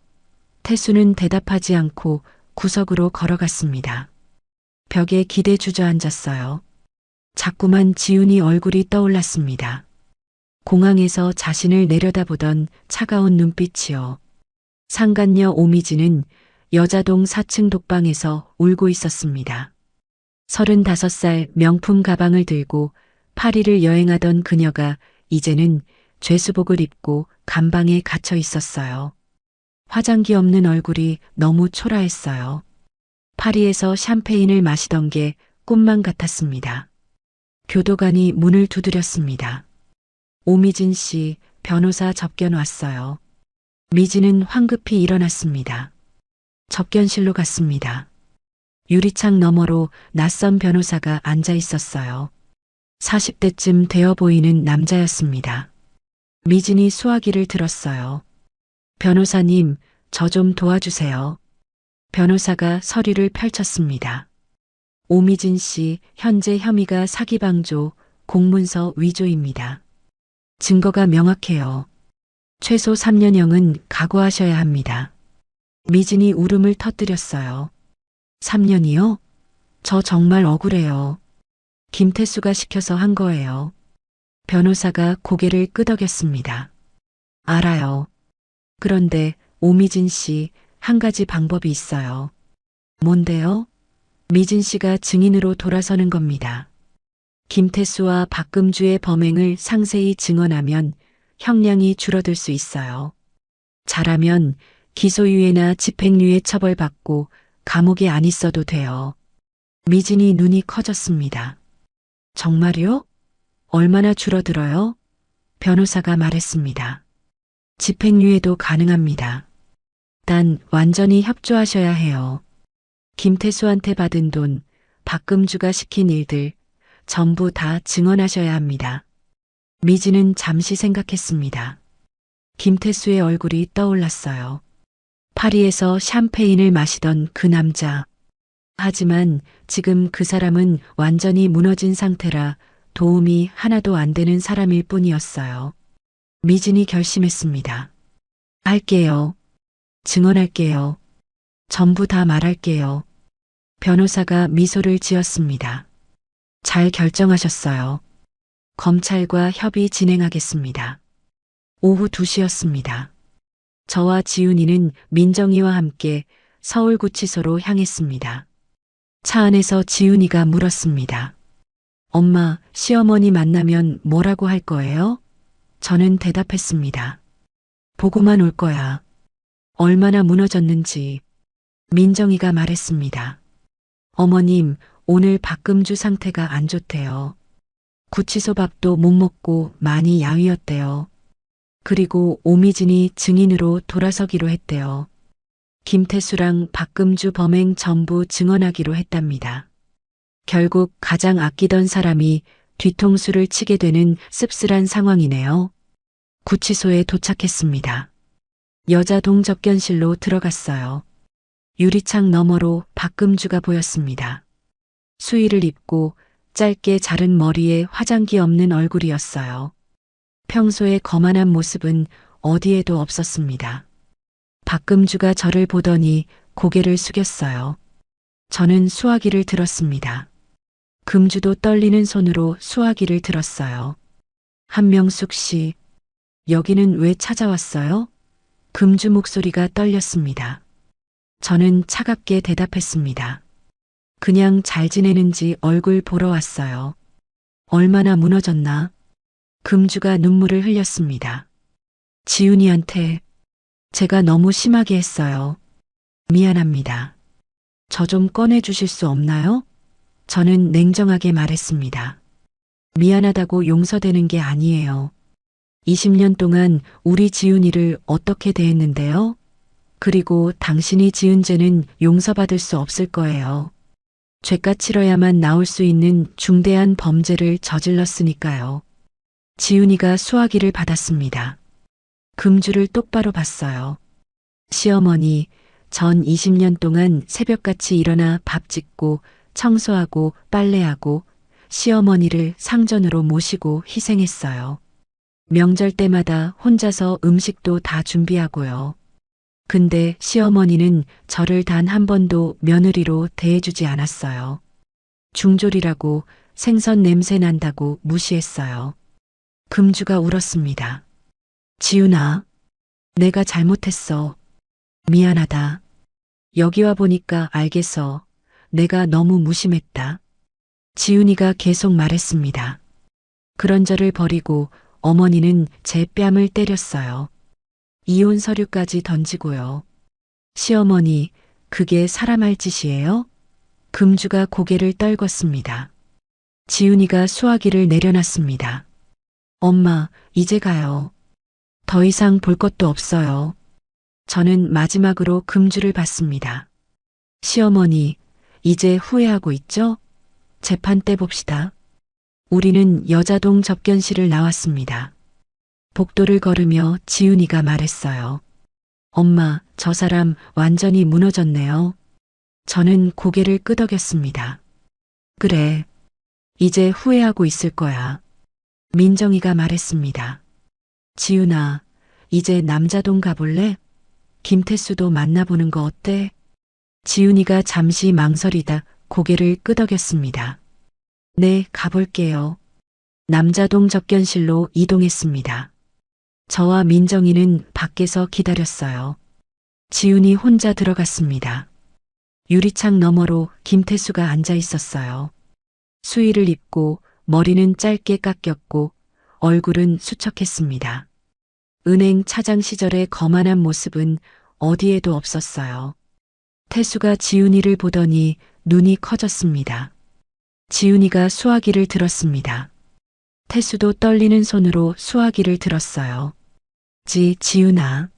태수는 대답하지 않고 구석으로 걸어갔습니다. 벽에 기대 주저앉았어요. 자꾸만 지훈이 얼굴이 떠올랐습니다. 공항에서 자신을 내려다보던 차가운 눈빛이요. 상간녀 오미진은 여자동 4층 독방에서 울고 있었습니다. 35살 명품 가방을 들고 파리를 여행하던 그녀가 이제는 죄수복을 입고 감방에 갇혀 있었어요. 화장기 없는 얼굴이 너무 초라했어요. 파리에서 샴페인을 마시던 게 꿈만 같았습니다. 교도관이 문을 두드렸습니다. 오미진 씨, 변호사 접견 왔어요. 미진은 황급히 일어났습니다. 접견실로 갔습니다. 유리창 너머로 낯선 변호사가 앉아 있었어요. 40대쯤 되어 보이는 남자였습니다. 미진이 수화기를 들었어요. 변호사님, 저 좀 도와주세요. 변호사가 서류를 펼쳤습니다. 오미진 씨, 현재 혐의가 사기방조, 공문서 위조입니다. 증거가 명확해요. 최소 3년형은 각오하셔야 합니다. 미진이 울음을 터뜨렸어요. 3년이요? 저 정말 억울해요. 김태수가 시켜서 한 거예요. 변호사가 고개를 끄덕였습니다. 알아요. 그런데 오미진 씨, 한 가지 방법이 있어요. 뭔데요? 미진 씨가 증인으로 돌아서는 겁니다. 김태수와 박금주의 범행을 상세히 증언하면 형량이 줄어들 수 있어요. 잘하면 기소유예나 집행유예 처벌받고 감옥에 안 있어도 돼요. 미진이 눈이 커졌습니다. 정말요? 얼마나 줄어들어요? 변호사가 말했습니다. 집행유예도 가능합니다. 단 완전히 협조하셔야 해요. 김태수한테 받은 돈, 박금주가 시킨 일들 전부 다 증언하셔야 합니다. 미진은 잠시 생각했습니다. 김태수의 얼굴이 떠올랐어요. 파리에서 샴페인을 마시던 그 남자. 하지만 지금 그 사람은 완전히 무너진 상태라 도움이 하나도 안 되는 사람일 뿐이었어요. 미진이 결심했습니다. 할게요. 증언할게요. 전부 다 말할게요. 변호사가 미소를 지었습니다. 잘 결정하셨어요. 검찰과 협의 진행하겠습니다. 오후 2시였습니다. 저와 지훈이는 민정이와 함께 서울구치소로 향했습니다. 차 안에서 지훈이가 물었습니다. 엄마, 시어머니 만나면 뭐라고 할 거예요? 저는 대답했습니다. 보고만 올 거야. 얼마나 무너졌는지. 민정이가 말했습니다. 어머님, 오늘 박금주 상태가 안 좋대요. 구치소 밥도 못 먹고 많이 야위었대요. 그리고 오미진이 증인으로 돌아서기로 했대요. 김태수랑 박금주 범행 전부 증언하기로 했답니다. 결국 가장 아끼던 사람이 뒤통수를 치게 되는 씁쓸한 상황이네요. 구치소에 도착했습니다. 여자 동접견실로 들어갔어요. 유리창 너머로 박금주가 보였습니다. 수의를 입고 짧게 자른 머리에 화장기 없는 얼굴이었어요. 평소의 거만한 모습은 어디에도 없었습니다. 박금주가 저를 보더니 고개를 숙였어요. 저는 수화기를 들었습니다. 금주도 떨리는 손으로 수화기를 들었어요. 한명숙 씨, 여기는 왜 찾아왔어요? 금주 목소리가 떨렸습니다. 저는 차갑게 대답했습니다. 그냥 잘 지내는지 얼굴 보러 왔어요. 얼마나 무너졌나? 금주가 눈물을 흘렸습니다. 지훈이한테 제가 너무 심하게 했어요. 미안합니다. 저 좀 꺼내주실 수 없나요? 저는 냉정하게 말했습니다. 미안하다고 용서되는 게 아니에요. 20년 동안 우리 지훈이를 어떻게 대했는데요? 그리고 당신이 지은 죄는 용서받을 수 없을 거예요. 죄가 치러야만 나올 수 있는 중대한 범죄를 저질렀으니까요. 지훈이가 수화기를 받았습니다. 금주를 똑바로 봤어요. 시어머니, 전 20년 동안 새벽같이 일어나 밥 짓고 청소하고 빨래하고 시어머니를 상전으로 모시고 희생했어요. 명절 때마다 혼자서 음식도 다 준비하고요. 근데 시어머니는 저를 단 한 번도 며느리로 대해주지 않았어요. 중졸이라고 생선 냄새 난다고 무시했어요. 금주가 울었습니다. 지훈아, 내가 잘못했어. 미안하다. 여기 와 보니까 알겠어. 내가 너무 무심했다. 지훈이가 계속 말했습니다. 그런 저를 버리고 어머니는 제 뺨을 때렸어요. 이혼 서류까지 던지고요. 시어머니, 그게 사람 할 짓이에요? 금주가 고개를 떨궜습니다. 지훈이가 수화기를 내려놨습니다. 엄마, 이제 가요. 더 이상 볼 것도 없어요. 저는 마지막으로 금주를 봤습니다. 시어머니, 이제 후회하고 있죠? 재판 때 봅시다. 우리는 여자동 접견실을 나왔습니다. 복도를 걸으며 지훈이가 말했어요. 엄마, 저 사람 완전히 무너졌네요. 저는 고개를 끄덕였습니다. 그래, 이제 후회하고 있을 거야. 민정이가 말했습니다. 지훈아, 이제 남자동 가볼래? 김태수도 만나보는 거 어때? 지훈이가 잠시 망설이다 고개를 끄덕였습니다. 네, 가볼게요. 남자동 접견실로 이동했습니다. 저와 민정이는 밖에서 기다렸어요. 지훈이 혼자 들어갔습니다. 유리창 너머로 김태수가 앉아 있었어요. 수의를 입고 머리는 짧게 깎였고 얼굴은 수척했습니다. 은행 차장 시절의 거만한 모습은 어디에도 없었어요. 태수가 지훈이를 보더니 눈이 커졌습니다. 지훈이가 수화기를 들었습니다. 태수도 떨리는 손으로 수화기를 들었어요. 지훈아.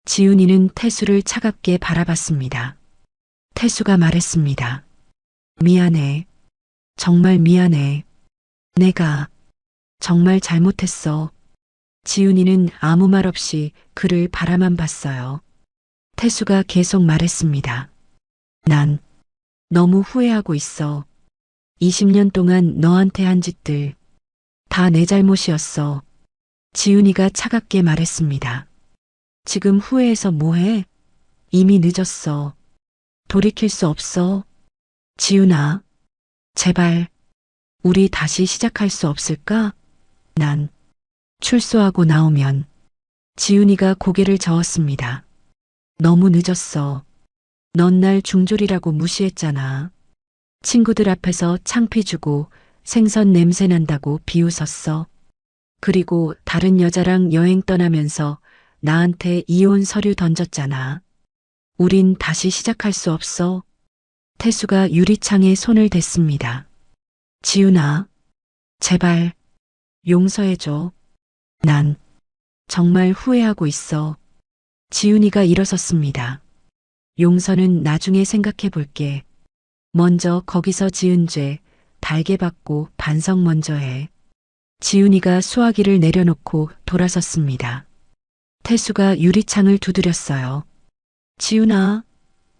지훈이는 태수를 차갑게 바라봤습니다. 태수가 말했습니다. 미안해. 정말 미안해. 내가 정말 잘못했어. 지훈이는 아무 말 없이 그를 바라만 봤어요. 태수가 계속 말했습니다. 난 너무 후회하고 있어. 20년 동안 너한테 한 짓들 다 내 잘못이었어. 지훈이가 차갑게 말했습니다. 지금 후회해서 뭐해? 이미 늦었어. 돌이킬 수 없어. 지훈아, 제발 우리 다시 시작할 수 없을까? 난 출소하고 나오면. 지훈이가 고개를 저었습니다. 너무 늦었어. 넌 날 중졸이라고 무시했잖아. 친구들 앞에서 창피 주고 생선 냄새 난다고 비웃었어. 그리고 다른 여자랑 여행 떠나면서 나한테 이혼 서류 던졌잖아. 우린 다시 시작할 수 없어. 태수가 유리창에 손을 댔습니다. 지훈아, 제발 용서해줘. 난 정말 후회하고 있어. 지훈이가 일어섰습니다. 용서는 나중에 생각해 볼게. 먼저 거기서 지은 죄 달게 받고 반성 먼저 해. 지훈이가 수화기를 내려놓고 돌아섰습니다. 태수가 유리창을 두드렸어요. 지훈아,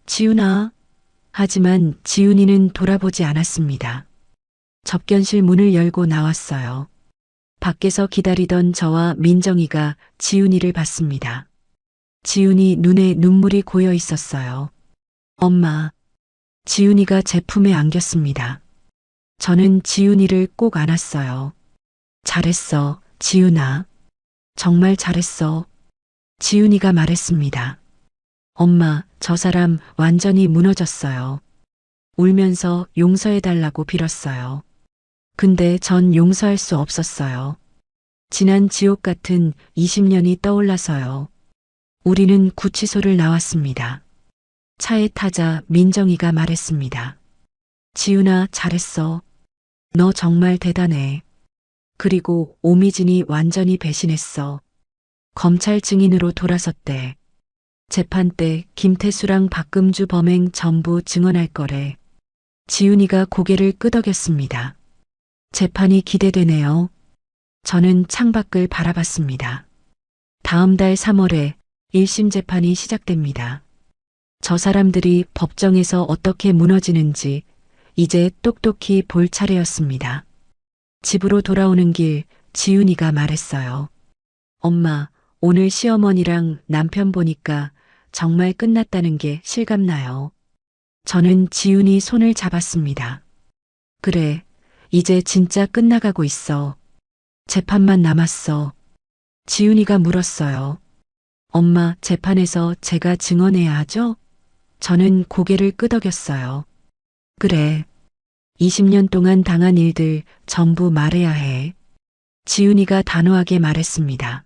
지훈아. 하지만 지훈이는 돌아보지 않았습니다. 접견실 문을 열고 나왔어요. 밖에서 기다리던 저와 민정이가 지훈이를 봤습니다. 지훈이 눈에 눈물이 고여 있었어요. 엄마. 지훈이가 제 품에 안겼습니다. 저는 지훈이를 꼭 안았어요. 잘했어, 지훈아. 정말 잘했어. 지훈이가 말했습니다. 엄마, 저 사람 완전히 무너졌어요. 울면서 용서해달라고 빌었어요. 근데 전 용서할 수 없었어요. 지난 지옥 같은 20년이 떠올라서요. 우리는 구치소를 나왔습니다. 차에 타자 민정이가 말했습니다. 지훈아, 잘했어. 너 정말 대단해. 그리고 오미진이 완전히 배신했어. 검찰 증인으로 돌아섰대. 재판 때 김태수랑 박금주 범행 전부 증언할 거래. 지훈이가 고개를 끄덕였습니다. 재판이 기대되네요. 저는 창밖을 바라봤습니다. 다음 달 3월에 1심 재판이 시작됩니다. 저 사람들이 법정에서 어떻게 무너지는지 이제 똑똑히 볼 차례였습니다. 집으로 돌아오는 길 지훈이가 말했어요. 엄마, 오늘 시어머니랑 남편 보니까 정말 끝났다는 게 실감나요. 저는 지훈이 손을 잡았습니다. 그래, 이제 진짜 끝나가고 있어. 재판만 남았어. 지훈이가 물었어요. 엄마, 재판에서 제가 증언해야 하죠? 저는 고개를 끄덕였어요. 그래. 20년 동안 당한 일들 전부 말해야 해. 지훈이가 단호하게 말했습니다.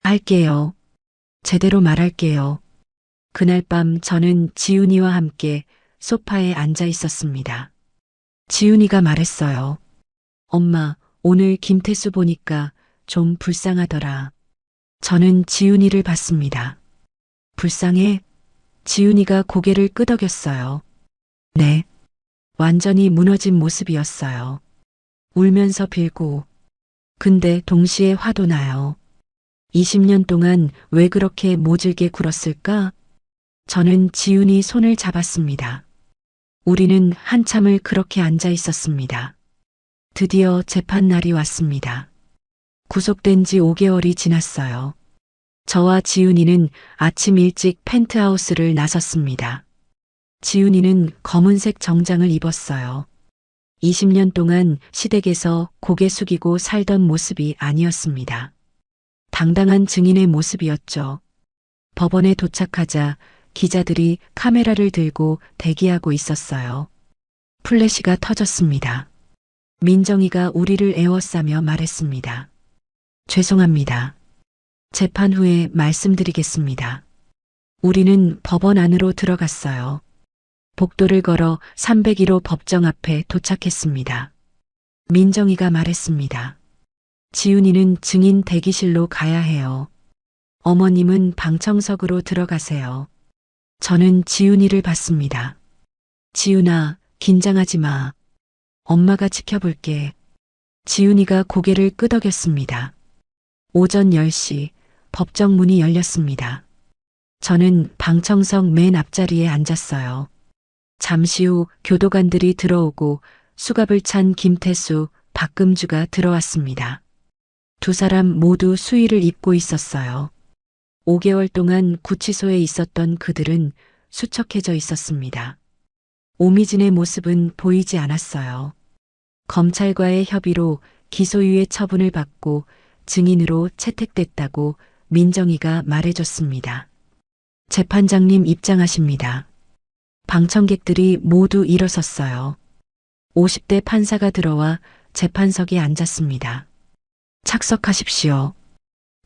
할게요. 제대로 말할게요. 그날 밤 저는 지훈이와 함께 소파에 앉아 있었습니다. 지훈이가 말했어요. 엄마, 오늘 김태수 보니까 좀 불쌍하더라. 저는 지훈이를 봤습니다. 불쌍해? 지훈이가 고개를 끄덕였어요. 네. 완전히 무너진 모습이었어요. 울면서 빌고. 근데 동시에 화도 나요. 20년 동안 왜 그렇게 모질게 굴었을까? 저는 지훈이 손을 잡았습니다. 우리는 한참을 그렇게 앉아 있었습니다. 드디어 재판 날이 왔습니다. 구속된 지 5개월이 지났어요. 저와 지훈이는 아침 일찍 펜트하우스를 나섰습니다. 지훈이는 검은색 정장을 입었어요. 20년 동안 시댁에서 고개 숙이고 살던 모습이 아니었습니다. 당당한 증인의 모습이었죠. 법원에 도착하자 기자들이 카메라를 들고 대기하고 있었어요. 플래시가 터졌습니다. 민정이가 우리를 에워싸며 말했습니다. 죄송합니다. 재판 후에 말씀드리겠습니다. 우리는 법원 안으로 들어갔어요. 복도를 걸어 301호 법정 앞에 도착했습니다. 민정이가 말했습니다. 지훈이는 증인 대기실로 가야 해요. 어머님은 방청석으로 들어가세요. 저는 지훈이를 봤습니다. 지훈아, 긴장하지 마. 엄마가 지켜볼게. 지훈이가 고개를 끄덕였습니다. 오전 10시 법정 문이 열렸습니다. 저는 방청석 맨 앞자리에 앉았어요. 잠시 후 교도관들이 들어오고 수갑을 찬 김태수, 박금주가 들어왔습니다. 두 사람 모두 수의를 입고 있었어요. 5개월 동안 구치소에 있었던 그들은 수척해져 있었습니다. 오미진의 모습은 보이지 않았어요. 검찰과의 협의로 기소유예 처분을 받고 증인으로 채택됐다고 민정이가 말해줬습니다. 재판장님 입장하십니다. 방청객들이 모두 일어섰어요. 50대 판사가 들어와 재판석에 앉았습니다. 착석하십시오.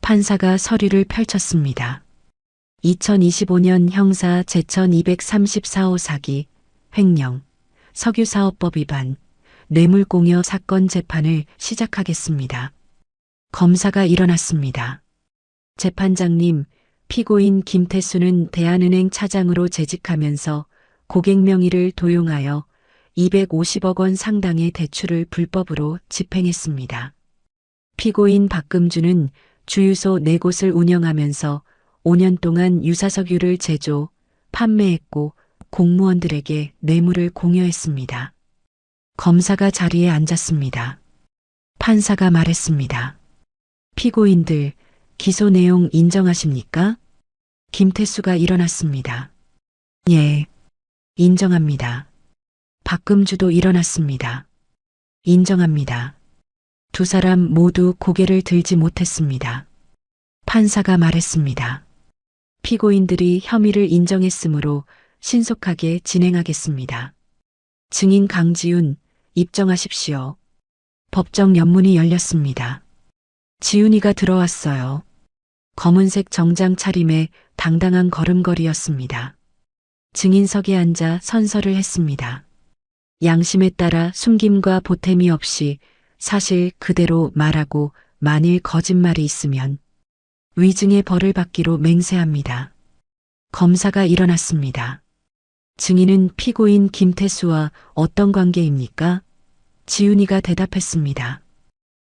판사가 서류를 펼쳤습니다. 2025년 형사 제천 234호 사기, 횡령, 석유사업법 위반, 뇌물공여 사건 재판을 시작하겠습니다. 검사가 일어났습니다. 재판장님, 피고인 김태수는 대한은행 차장으로 재직하면서 고객 명의를 도용하여 250억 원 상당의 대출을 불법으로 집행했습니다. 피고인 박금주는 주유소 4곳을 운영하면서 5년 동안 유사석유를 제조, 판매했고 공무원들에게 뇌물을 공여했습니다. 검사가 자리에 앉았습니다. 판사가 말했습니다. 피고인들, 기소 내용 인정하십니까? 김태수가 일어났습니다. 예, 인정합니다. 박금주도 일어났습니다. 인정합니다. 두 사람 모두 고개를 들지 못했습니다. 판사가 말했습니다. 피고인들이 혐의를 인정했으므로 신속하게 진행하겠습니다. 증인 강지훈, 입정하십시오. 법정 연문이 열렸습니다. 지훈이가 들어왔어요. 검은색 정장 차림에 당당한 걸음걸이였습니다. 증인석에 앉아 선서를 했습니다. 양심에 따라 숨김과 보탬이 없이 사실 그대로 말하고 만일 거짓말이 있으면 위증의 벌을 받기로 맹세합니다. 검사가 일어났습니다. 증인은 피고인 김태수와 어떤 관계입니까? 지훈이가 대답했습니다.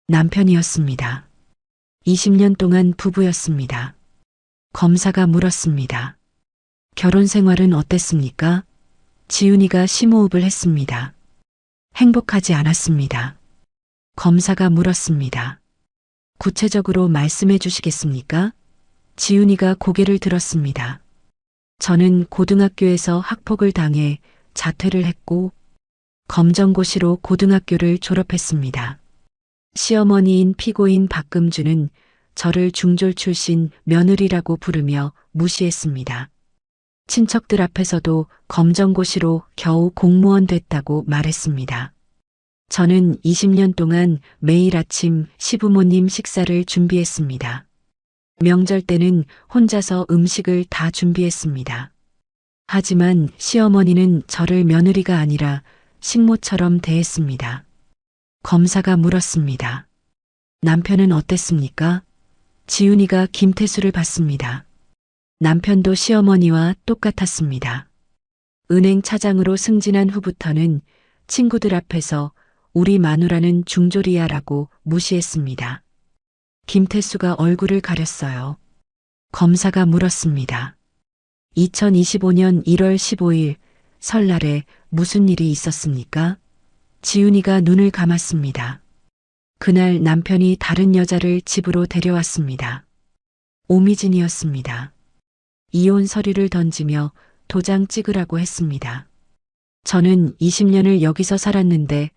남편이었습니다. 20년 동안 부부였습니다. 검사가 물었습니다. 결혼 생활은 어땠습니까? 지훈이가 심호흡을 했습니다. 행복하지 않았습니다. 검사가 물었습니다. 구체적으로 말씀해 주시겠습니까? 지훈이가 고개를 들었습니다. 저는 고등학교에서 학폭을 당해 자퇴를 했고 검정고시로 고등학교를 졸업했습니다. 시어머니인 피고인 박금주는 저를 중졸 출신 며느리라고 부르며 무시했습니다. 친척들 앞에서도 검정고시로 겨우 공무원 됐다고 말했습니다. 저는 20년 동안 매일 아침 시부모님 식사를 준비했습니다. 명절 때는 혼자서 음식을 다 준비했습니다. 하지만 시어머니는 저를 며느리가 아니라 식모처럼 대했습니다. 검사가 물었습니다. 남편은 어땠습니까? 지훈이가 김태수를 봤습니다. 남편도 시어머니와 똑같았습니다. 은행 차장으로 승진한 후부터는 친구들 앞에서 우리 마누라는 중졸이야라고 무시했습니다. 김태수가 얼굴을 가렸어요. 검사가 물었습니다. 2025년 1월 15일 설날에 무슨 일이 있었습니까? 지훈이가 눈을 감았습니다. 그날 남편이 다른 여자를 집으로 데려왔습니다. 오미진이었습니다. 이혼 서류를 던지며 도장 찍으라고 했습니다. 저는 20년을 여기서 살았는데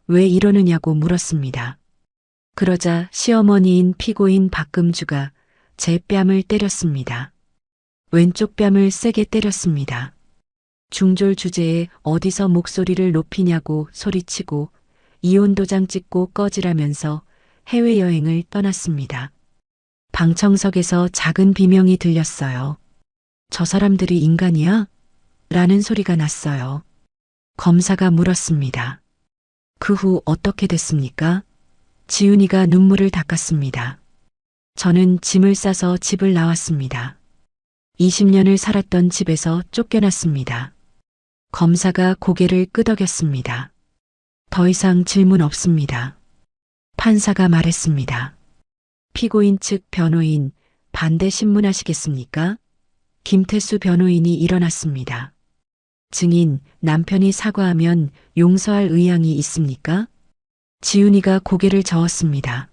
왜 이러느냐고 물었습니다. 그러자 시어머니인 피고인 박금주가 제 뺨을 때렸습니다. 왼쪽 뺨을 세게 때렸습니다. 중졸 주제에 어디서 목소리를 높이냐고 소리치고 이혼 도장 찍고 꺼지라면서 해외여행을 떠났습니다. 방청석에서 작은 비명이 들렸어요. 저 사람들이 인간이야? 라는 소리가 났어요. 검사가 물었습니다. 그 후 어떻게 됐습니까? 지훈이가 눈물을 닦았습니다. 저는 짐을 싸서 집을 나왔습니다. 20년을 살았던 집에서 쫓겨났습니다. 검사가 고개를 끄덕였습니다. 더 이상 질문 없습니다. 판사가 말했습니다. 피고인 측 변호인 반대 신문하시겠습니까? 김태수 변호인이 일어났습니다. 증인, 남편이 사과하면 용서할 의향이 있습니까? 지훈이가 고개를 저었습니다.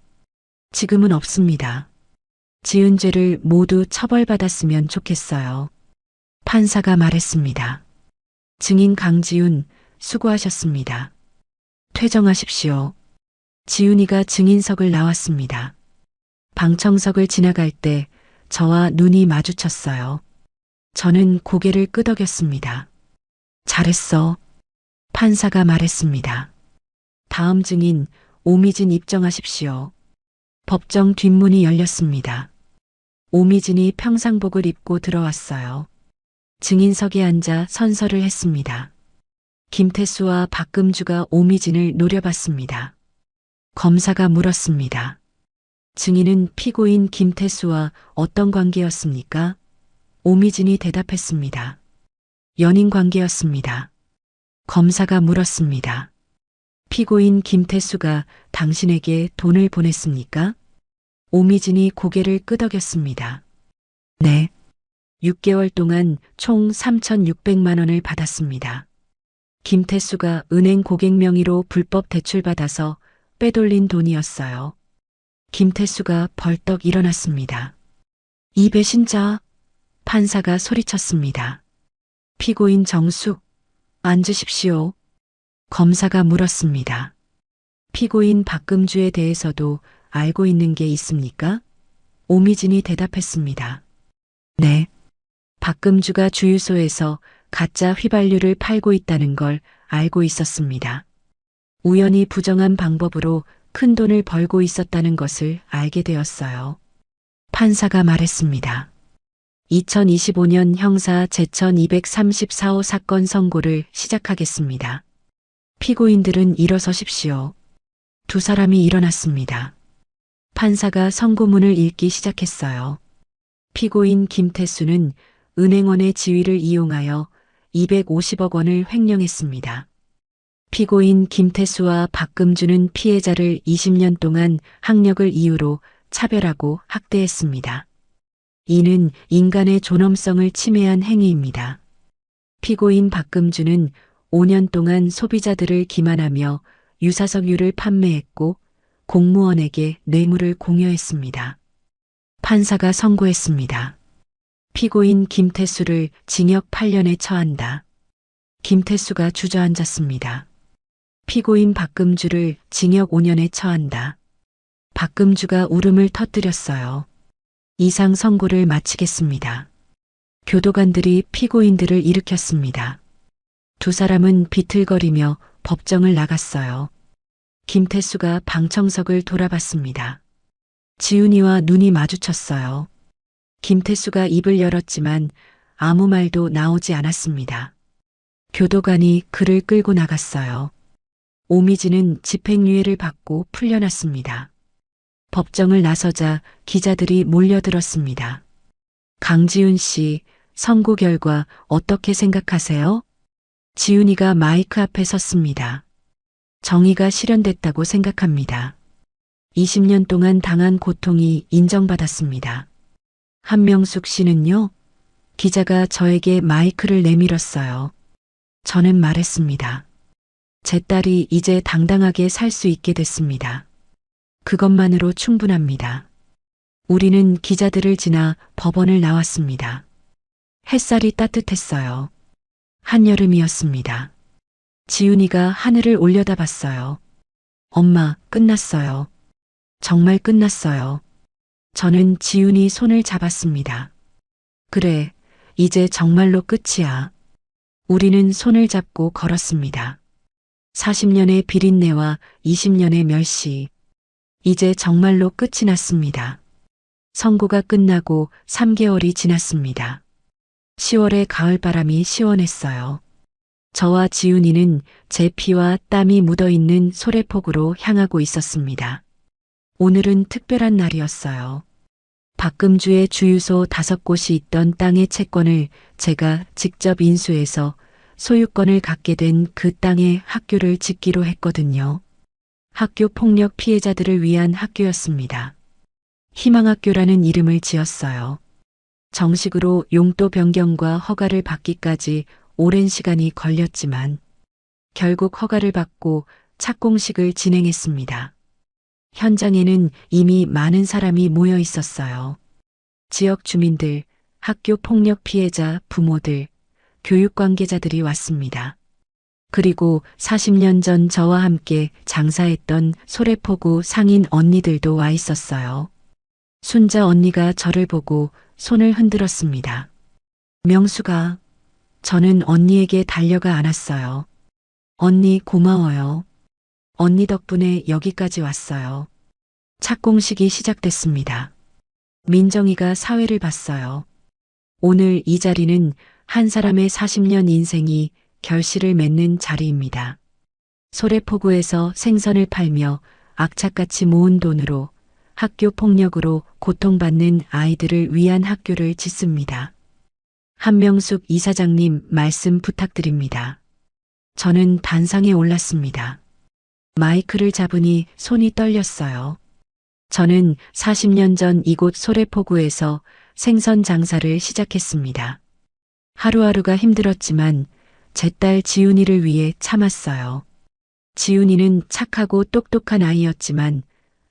지금은 없습니다. 지은 죄를 모두 처벌받았으면 좋겠어요. 판사가 말했습니다. 증인 강지훈, 수고하셨습니다. 퇴정하십시오. 지훈이가 증인석을 나왔습니다. 방청석을 지나갈 때 저와 눈이 마주쳤어요. 저는 고개를 끄덕였습니다. 잘했어. 판사가 말했습니다. 다음 증인 오미진 입정하십시오. 법정 뒷문이 열렸습니다. 오미진이 평상복을 입고 들어왔어요. 증인석에 앉아 선서를 했습니다. 김태수와 박금주가 오미진을 노려봤습니다. 검사가 물었습니다. 증인은 피고인 김태수와 어떤 관계였습니까? 오미진이 대답했습니다. 연인 관계였습니다. 검사가 물었습니다. 피고인 김태수가 당신에게 돈을 보냈습니까? 오미진이 고개를 끄덕였습니다. 네. 6개월 동안 총 3,600만 원을 받았습니다. 김태수가 은행 고객 명의로 불법 대출받아서 빼돌린 돈이었어요. 김태수가 벌떡 일어났습니다. 이 배신자, 판사가 소리쳤습니다. 피고인 정숙, 앉으십시오. 검사가 물었습니다. 피고인 박금주에 대해서도 알고 있는 게 있습니까? 오미진이 대답했습니다. 네. 박금주가 주유소에서 가짜 휘발유를 팔고 있다는 걸 알고 있었습니다. 우연히 부정한 방법으로 큰 돈을 벌고 있었다는 것을 알게 되었어요. 판사가 말했습니다. 2025년 형사 제1234호 사건 선고를 시작하겠습니다. 피고인들은 일어서십시오. 두 사람이 일어났습니다. 판사가 선고문을 읽기 시작했어요. 피고인 김태수는 은행원의 지위를 이용하여 250억 원을 횡령했습니다. 피고인 김태수와 박금주는 피해자를 20년 동안 학력을 이유로 차별하고 학대했습니다. 이는 인간의 존엄성을 침해한 행위입니다. 피고인 박금주는 5년 동안 소비자들을 기만하며 유사석유를 판매했고 공무원에게 뇌물을 공여했습니다. 판사가 선고했습니다. 피고인 김태수를 징역 8년에 처한다. 김태수가 주저앉았습니다. 피고인 박금주를 징역 5년에 처한다. 박금주가 울음을 터뜨렸어요. 이상 선고를 마치겠습니다. 교도관들이 피고인들을 일으켰습니다. 두 사람은 비틀거리며 법정을 나갔어요. 김태수가 방청석을 돌아봤습니다. 지훈이와 눈이 마주쳤어요. 김태수가 입을 열었지만 아무 말도 나오지 않았습니다. 교도관이 그를 끌고 나갔어요. 오미진은 집행유예를 받고 풀려났습니다. 법정을 나서자 기자들이 몰려들었습니다. 강지훈 씨, 선고 결과 어떻게 생각하세요? 지훈이가 마이크 앞에 섰습니다. 정의가 실현됐다고 생각합니다. 20년 동안 당한 고통이 인정받았습니다. 한명숙 씨는요? 기자가 저에게 마이크를 내밀었어요. 저는 말했습니다. 제 딸이 이제 당당하게 살 수 있게 됐습니다. 그것만으로 충분합니다. 우리는 기자들을 지나 법원을 나왔습니다. 햇살이 따뜻했어요. 한여름이었습니다. 지훈이가 하늘을 올려다봤어요. 엄마, 끝났어요. 정말 끝났어요. 저는 지훈이 손을 잡았습니다. 그래, 이제 정말로 끝이야. 우리는 손을 잡고 걸었습니다. 40년의 비린내와 20년의 멸시. 이제 정말로 끝이 났습니다. 선고가 끝나고 3개월이 지났습니다. 10월의 가을바람이 시원했어요. 저와 지훈이는 제 피와 땀이 묻어있는 소래폭으로 향하고 있었습니다. 오늘은 특별한 날이었어요. 박금주의 주유소 5곳이 있던 땅의 채권을 제가 직접 인수해서 소유권을 갖게 된 그 땅에 학교를 짓기로 했거든요. 학교 폭력 피해자들을 위한 학교였습니다. 희망학교라는 이름을 지었어요. 정식으로 용도 변경과 허가를 받기까지 오랜 시간이 걸렸지만 결국 허가를 받고 착공식을 진행했습니다. 현장에는 이미 많은 사람이 모여 있었어요. 지역 주민들, 학교 폭력 피해자, 부모들, 교육 관계자들이 왔습니다. 그리고 40년 전 저와 함께 장사했던 소래포구 상인 언니들도 와 있었어요. 순자 언니가 저를 보고 손을 흔들었습니다. 명수가, 저는 언니에게 달려가 안았어요. 언니 고마워요. 언니 덕분에 여기까지 왔어요. 착공식이 시작됐습니다. 민정이가 사회를 봤어요. 오늘 이 자리는 한 사람의 40년 인생이 결실을 맺는 자리입니다. 소래포구에서 생선을 팔며 악착같이 모은 돈으로 학교 폭력으로 고통받는 아이들을 위한 학교를 짓습니다. 한명숙 이사장님 말씀 부탁드립니다. 저는 단상에 올랐습니다. 마이크를 잡으니 손이 떨렸어요. 저는 40년 전 이곳 소래포구에서 생선 장사를 시작했습니다. 하루하루가 힘들었지만 제 딸 지훈이를 위해 참았어요. 지훈이는 착하고 똑똑한 아이였지만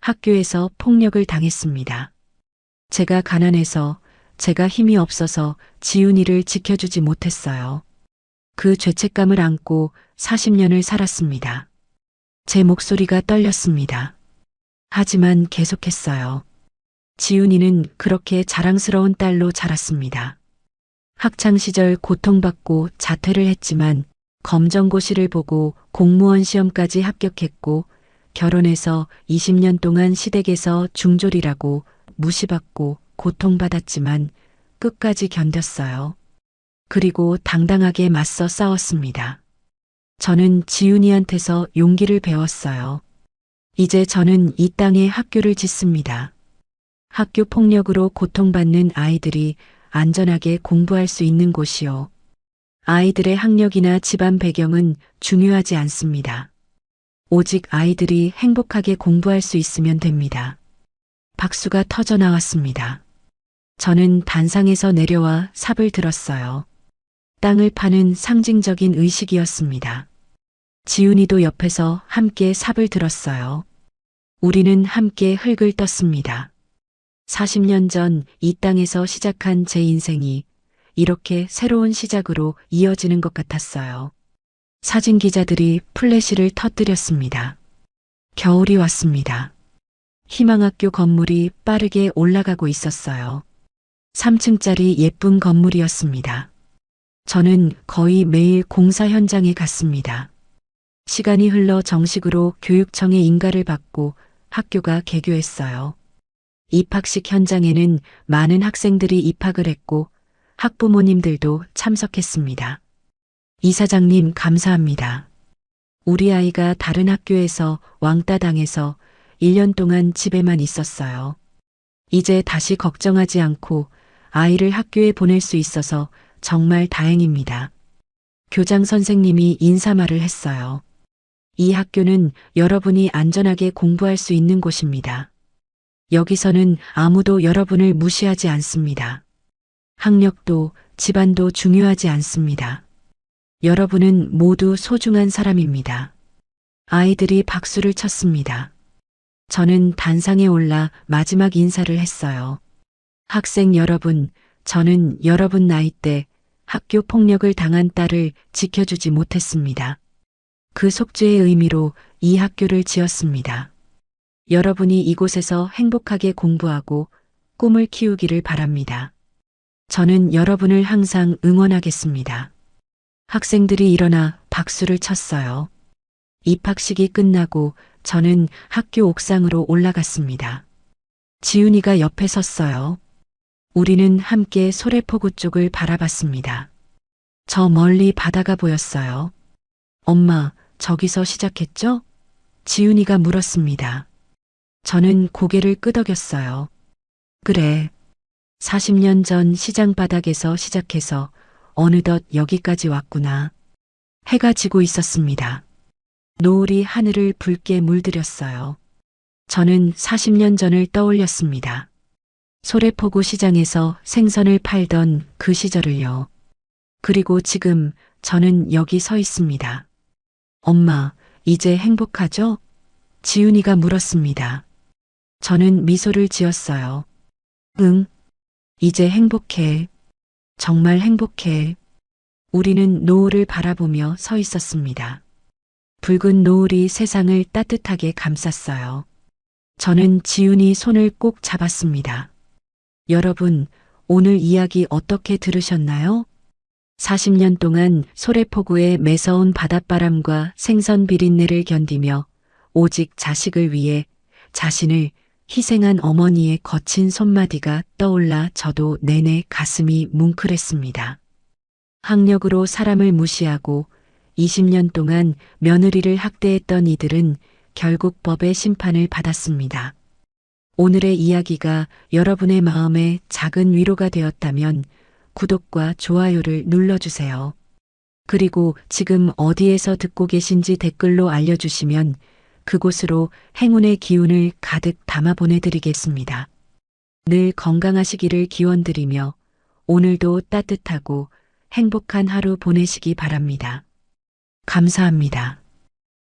학교에서 폭력을 당했습니다. 제가 가난해서, 제가 힘이 없어서 지훈이를 지켜주지 못했어요. 그 죄책감을 안고 40년을 살았습니다. 제 목소리가 떨렸습니다. 하지만 계속했어요. 지훈이는 그렇게 자랑스러운 딸로 자랐습니다. 학창시절 고통받고 자퇴를 했지만 검정고시를 보고 공무원 시험까지 합격했고 결혼해서 20년 동안 시댁에서 중졸이라고 무시받고 고통받았지만 끝까지 견뎠어요. 그리고 당당하게 맞서 싸웠습니다. 저는 지훈이한테서 용기를 배웠어요. 이제 저는 이 땅에 학교를 짓습니다. 학교 폭력으로 고통받는 아이들이 안전하게 공부할 수 있는 곳이요. 아이들의 학력이나 집안 배경은 중요하지 않습니다. 오직 아이들이 행복하게 공부할 수 있으면 됩니다. 박수가 터져 나왔습니다. 저는 단상에서 내려와 삽을 들었어요. 땅을 파는 상징적인 의식이었습니다. 지훈이도 옆에서 함께 삽을 들었어요. 우리는 함께 흙을 떴습니다. 40년 전 이 땅에서 시작한 제 인생이 이렇게 새로운 시작으로 이어지는 것 같았어요. 사진 기자들이 플래시를 터뜨렸습니다. 겨울이 왔습니다. 희망학교 건물이 빠르게 올라가고 있었어요. 3층짜리 예쁜 건물이었습니다. 저는 거의 매일 공사 현장에 갔습니다. 시간이 흘러 정식으로 교육청의 인가를 받고 학교가 개교했어요. 입학식 현장에는 많은 학생들이 입학을 했고 학부모님들도 참석했습니다. 이사장님 감사합니다. 우리 아이가 다른 학교에서 왕따 당해서 1년 동안 집에만 있었어요. 이제 다시 걱정하지 않고 아이를 학교에 보낼 수 있어서 정말 다행입니다. 교장 선생님이 인사말을 했어요. 이 학교는 여러분이 안전하게 공부할 수 있는 곳입니다. 여기서는 아무도 여러분을 무시하지 않습니다. 학력도 집안도 중요하지 않습니다. 여러분은 모두 소중한 사람입니다. 아이들이 박수를 쳤습니다. 저는 단상에 올라 마지막 인사를 했어요. 학생 여러분, 저는 여러분 나이 때 학교 폭력을 당한 딸을 지켜주지 못했습니다. 그 속죄의 의미로 이 학교를 지었습니다. 여러분이 이곳에서 행복하게 공부하고 꿈을 키우기를 바랍니다. 저는 여러분을 항상 응원하겠습니다. 학생들이 일어나 박수를 쳤어요. 입학식이 끝나고 저는 학교 옥상으로 올라갔습니다. 지훈이가 옆에 섰어요. 우리는 함께 소래포구 쪽을 바라봤습니다. 저 멀리 바다가 보였어요. 엄마, 저기서 시작했죠? 지훈이가 물었습니다. 저는 고개를 끄덕였어요. 그래. 40년 전 시장 바닥에서 시작해서 어느덧 여기까지 왔구나. 해가 지고 있었습니다. 노을이 하늘을 붉게 물들였어요. 저는 40년 전을 떠올렸습니다. 소래포구 시장에서 생선을 팔던 그 시절을요. 그리고 지금 저는 여기 서 있습니다. 엄마, 이제 행복하죠? 지훈이가 물었습니다. 저는 미소를 지었어요. 응, 이제 행복해. 정말 행복해. 우리는 노을을 바라보며 서 있었습니다. 붉은 노을이 세상을 따뜻하게 감쌌어요. 저는 지훈이 손을 꼭 잡았습니다. 여러분, 오늘 이야기 어떻게 들으셨나요? 40년 동안 소래포구의 매서운 바닷바람과 생선 비린내를 견디며 오직 자식을 위해 자신을 희생한 어머니의 거친 손마디가 떠올라 저도 내내 가슴이 뭉클했습니다. 학력으로 사람을 무시하고 20년 동안 며느리를 학대했던 이들은 결국 법의 심판을 받았습니다. 오늘의 이야기가 여러분의 마음에 작은 위로가 되었다면 구독과 좋아요를 눌러주세요. 그리고 지금 어디에서 듣고 계신지 댓글로 알려주시면 그곳으로 행운의 기운을 가득 담아 보내드리겠습니다. 늘 건강하시기를 기원드리며 오늘도 따뜻하고 행복한 하루 보내시기 바랍니다. 감사합니다.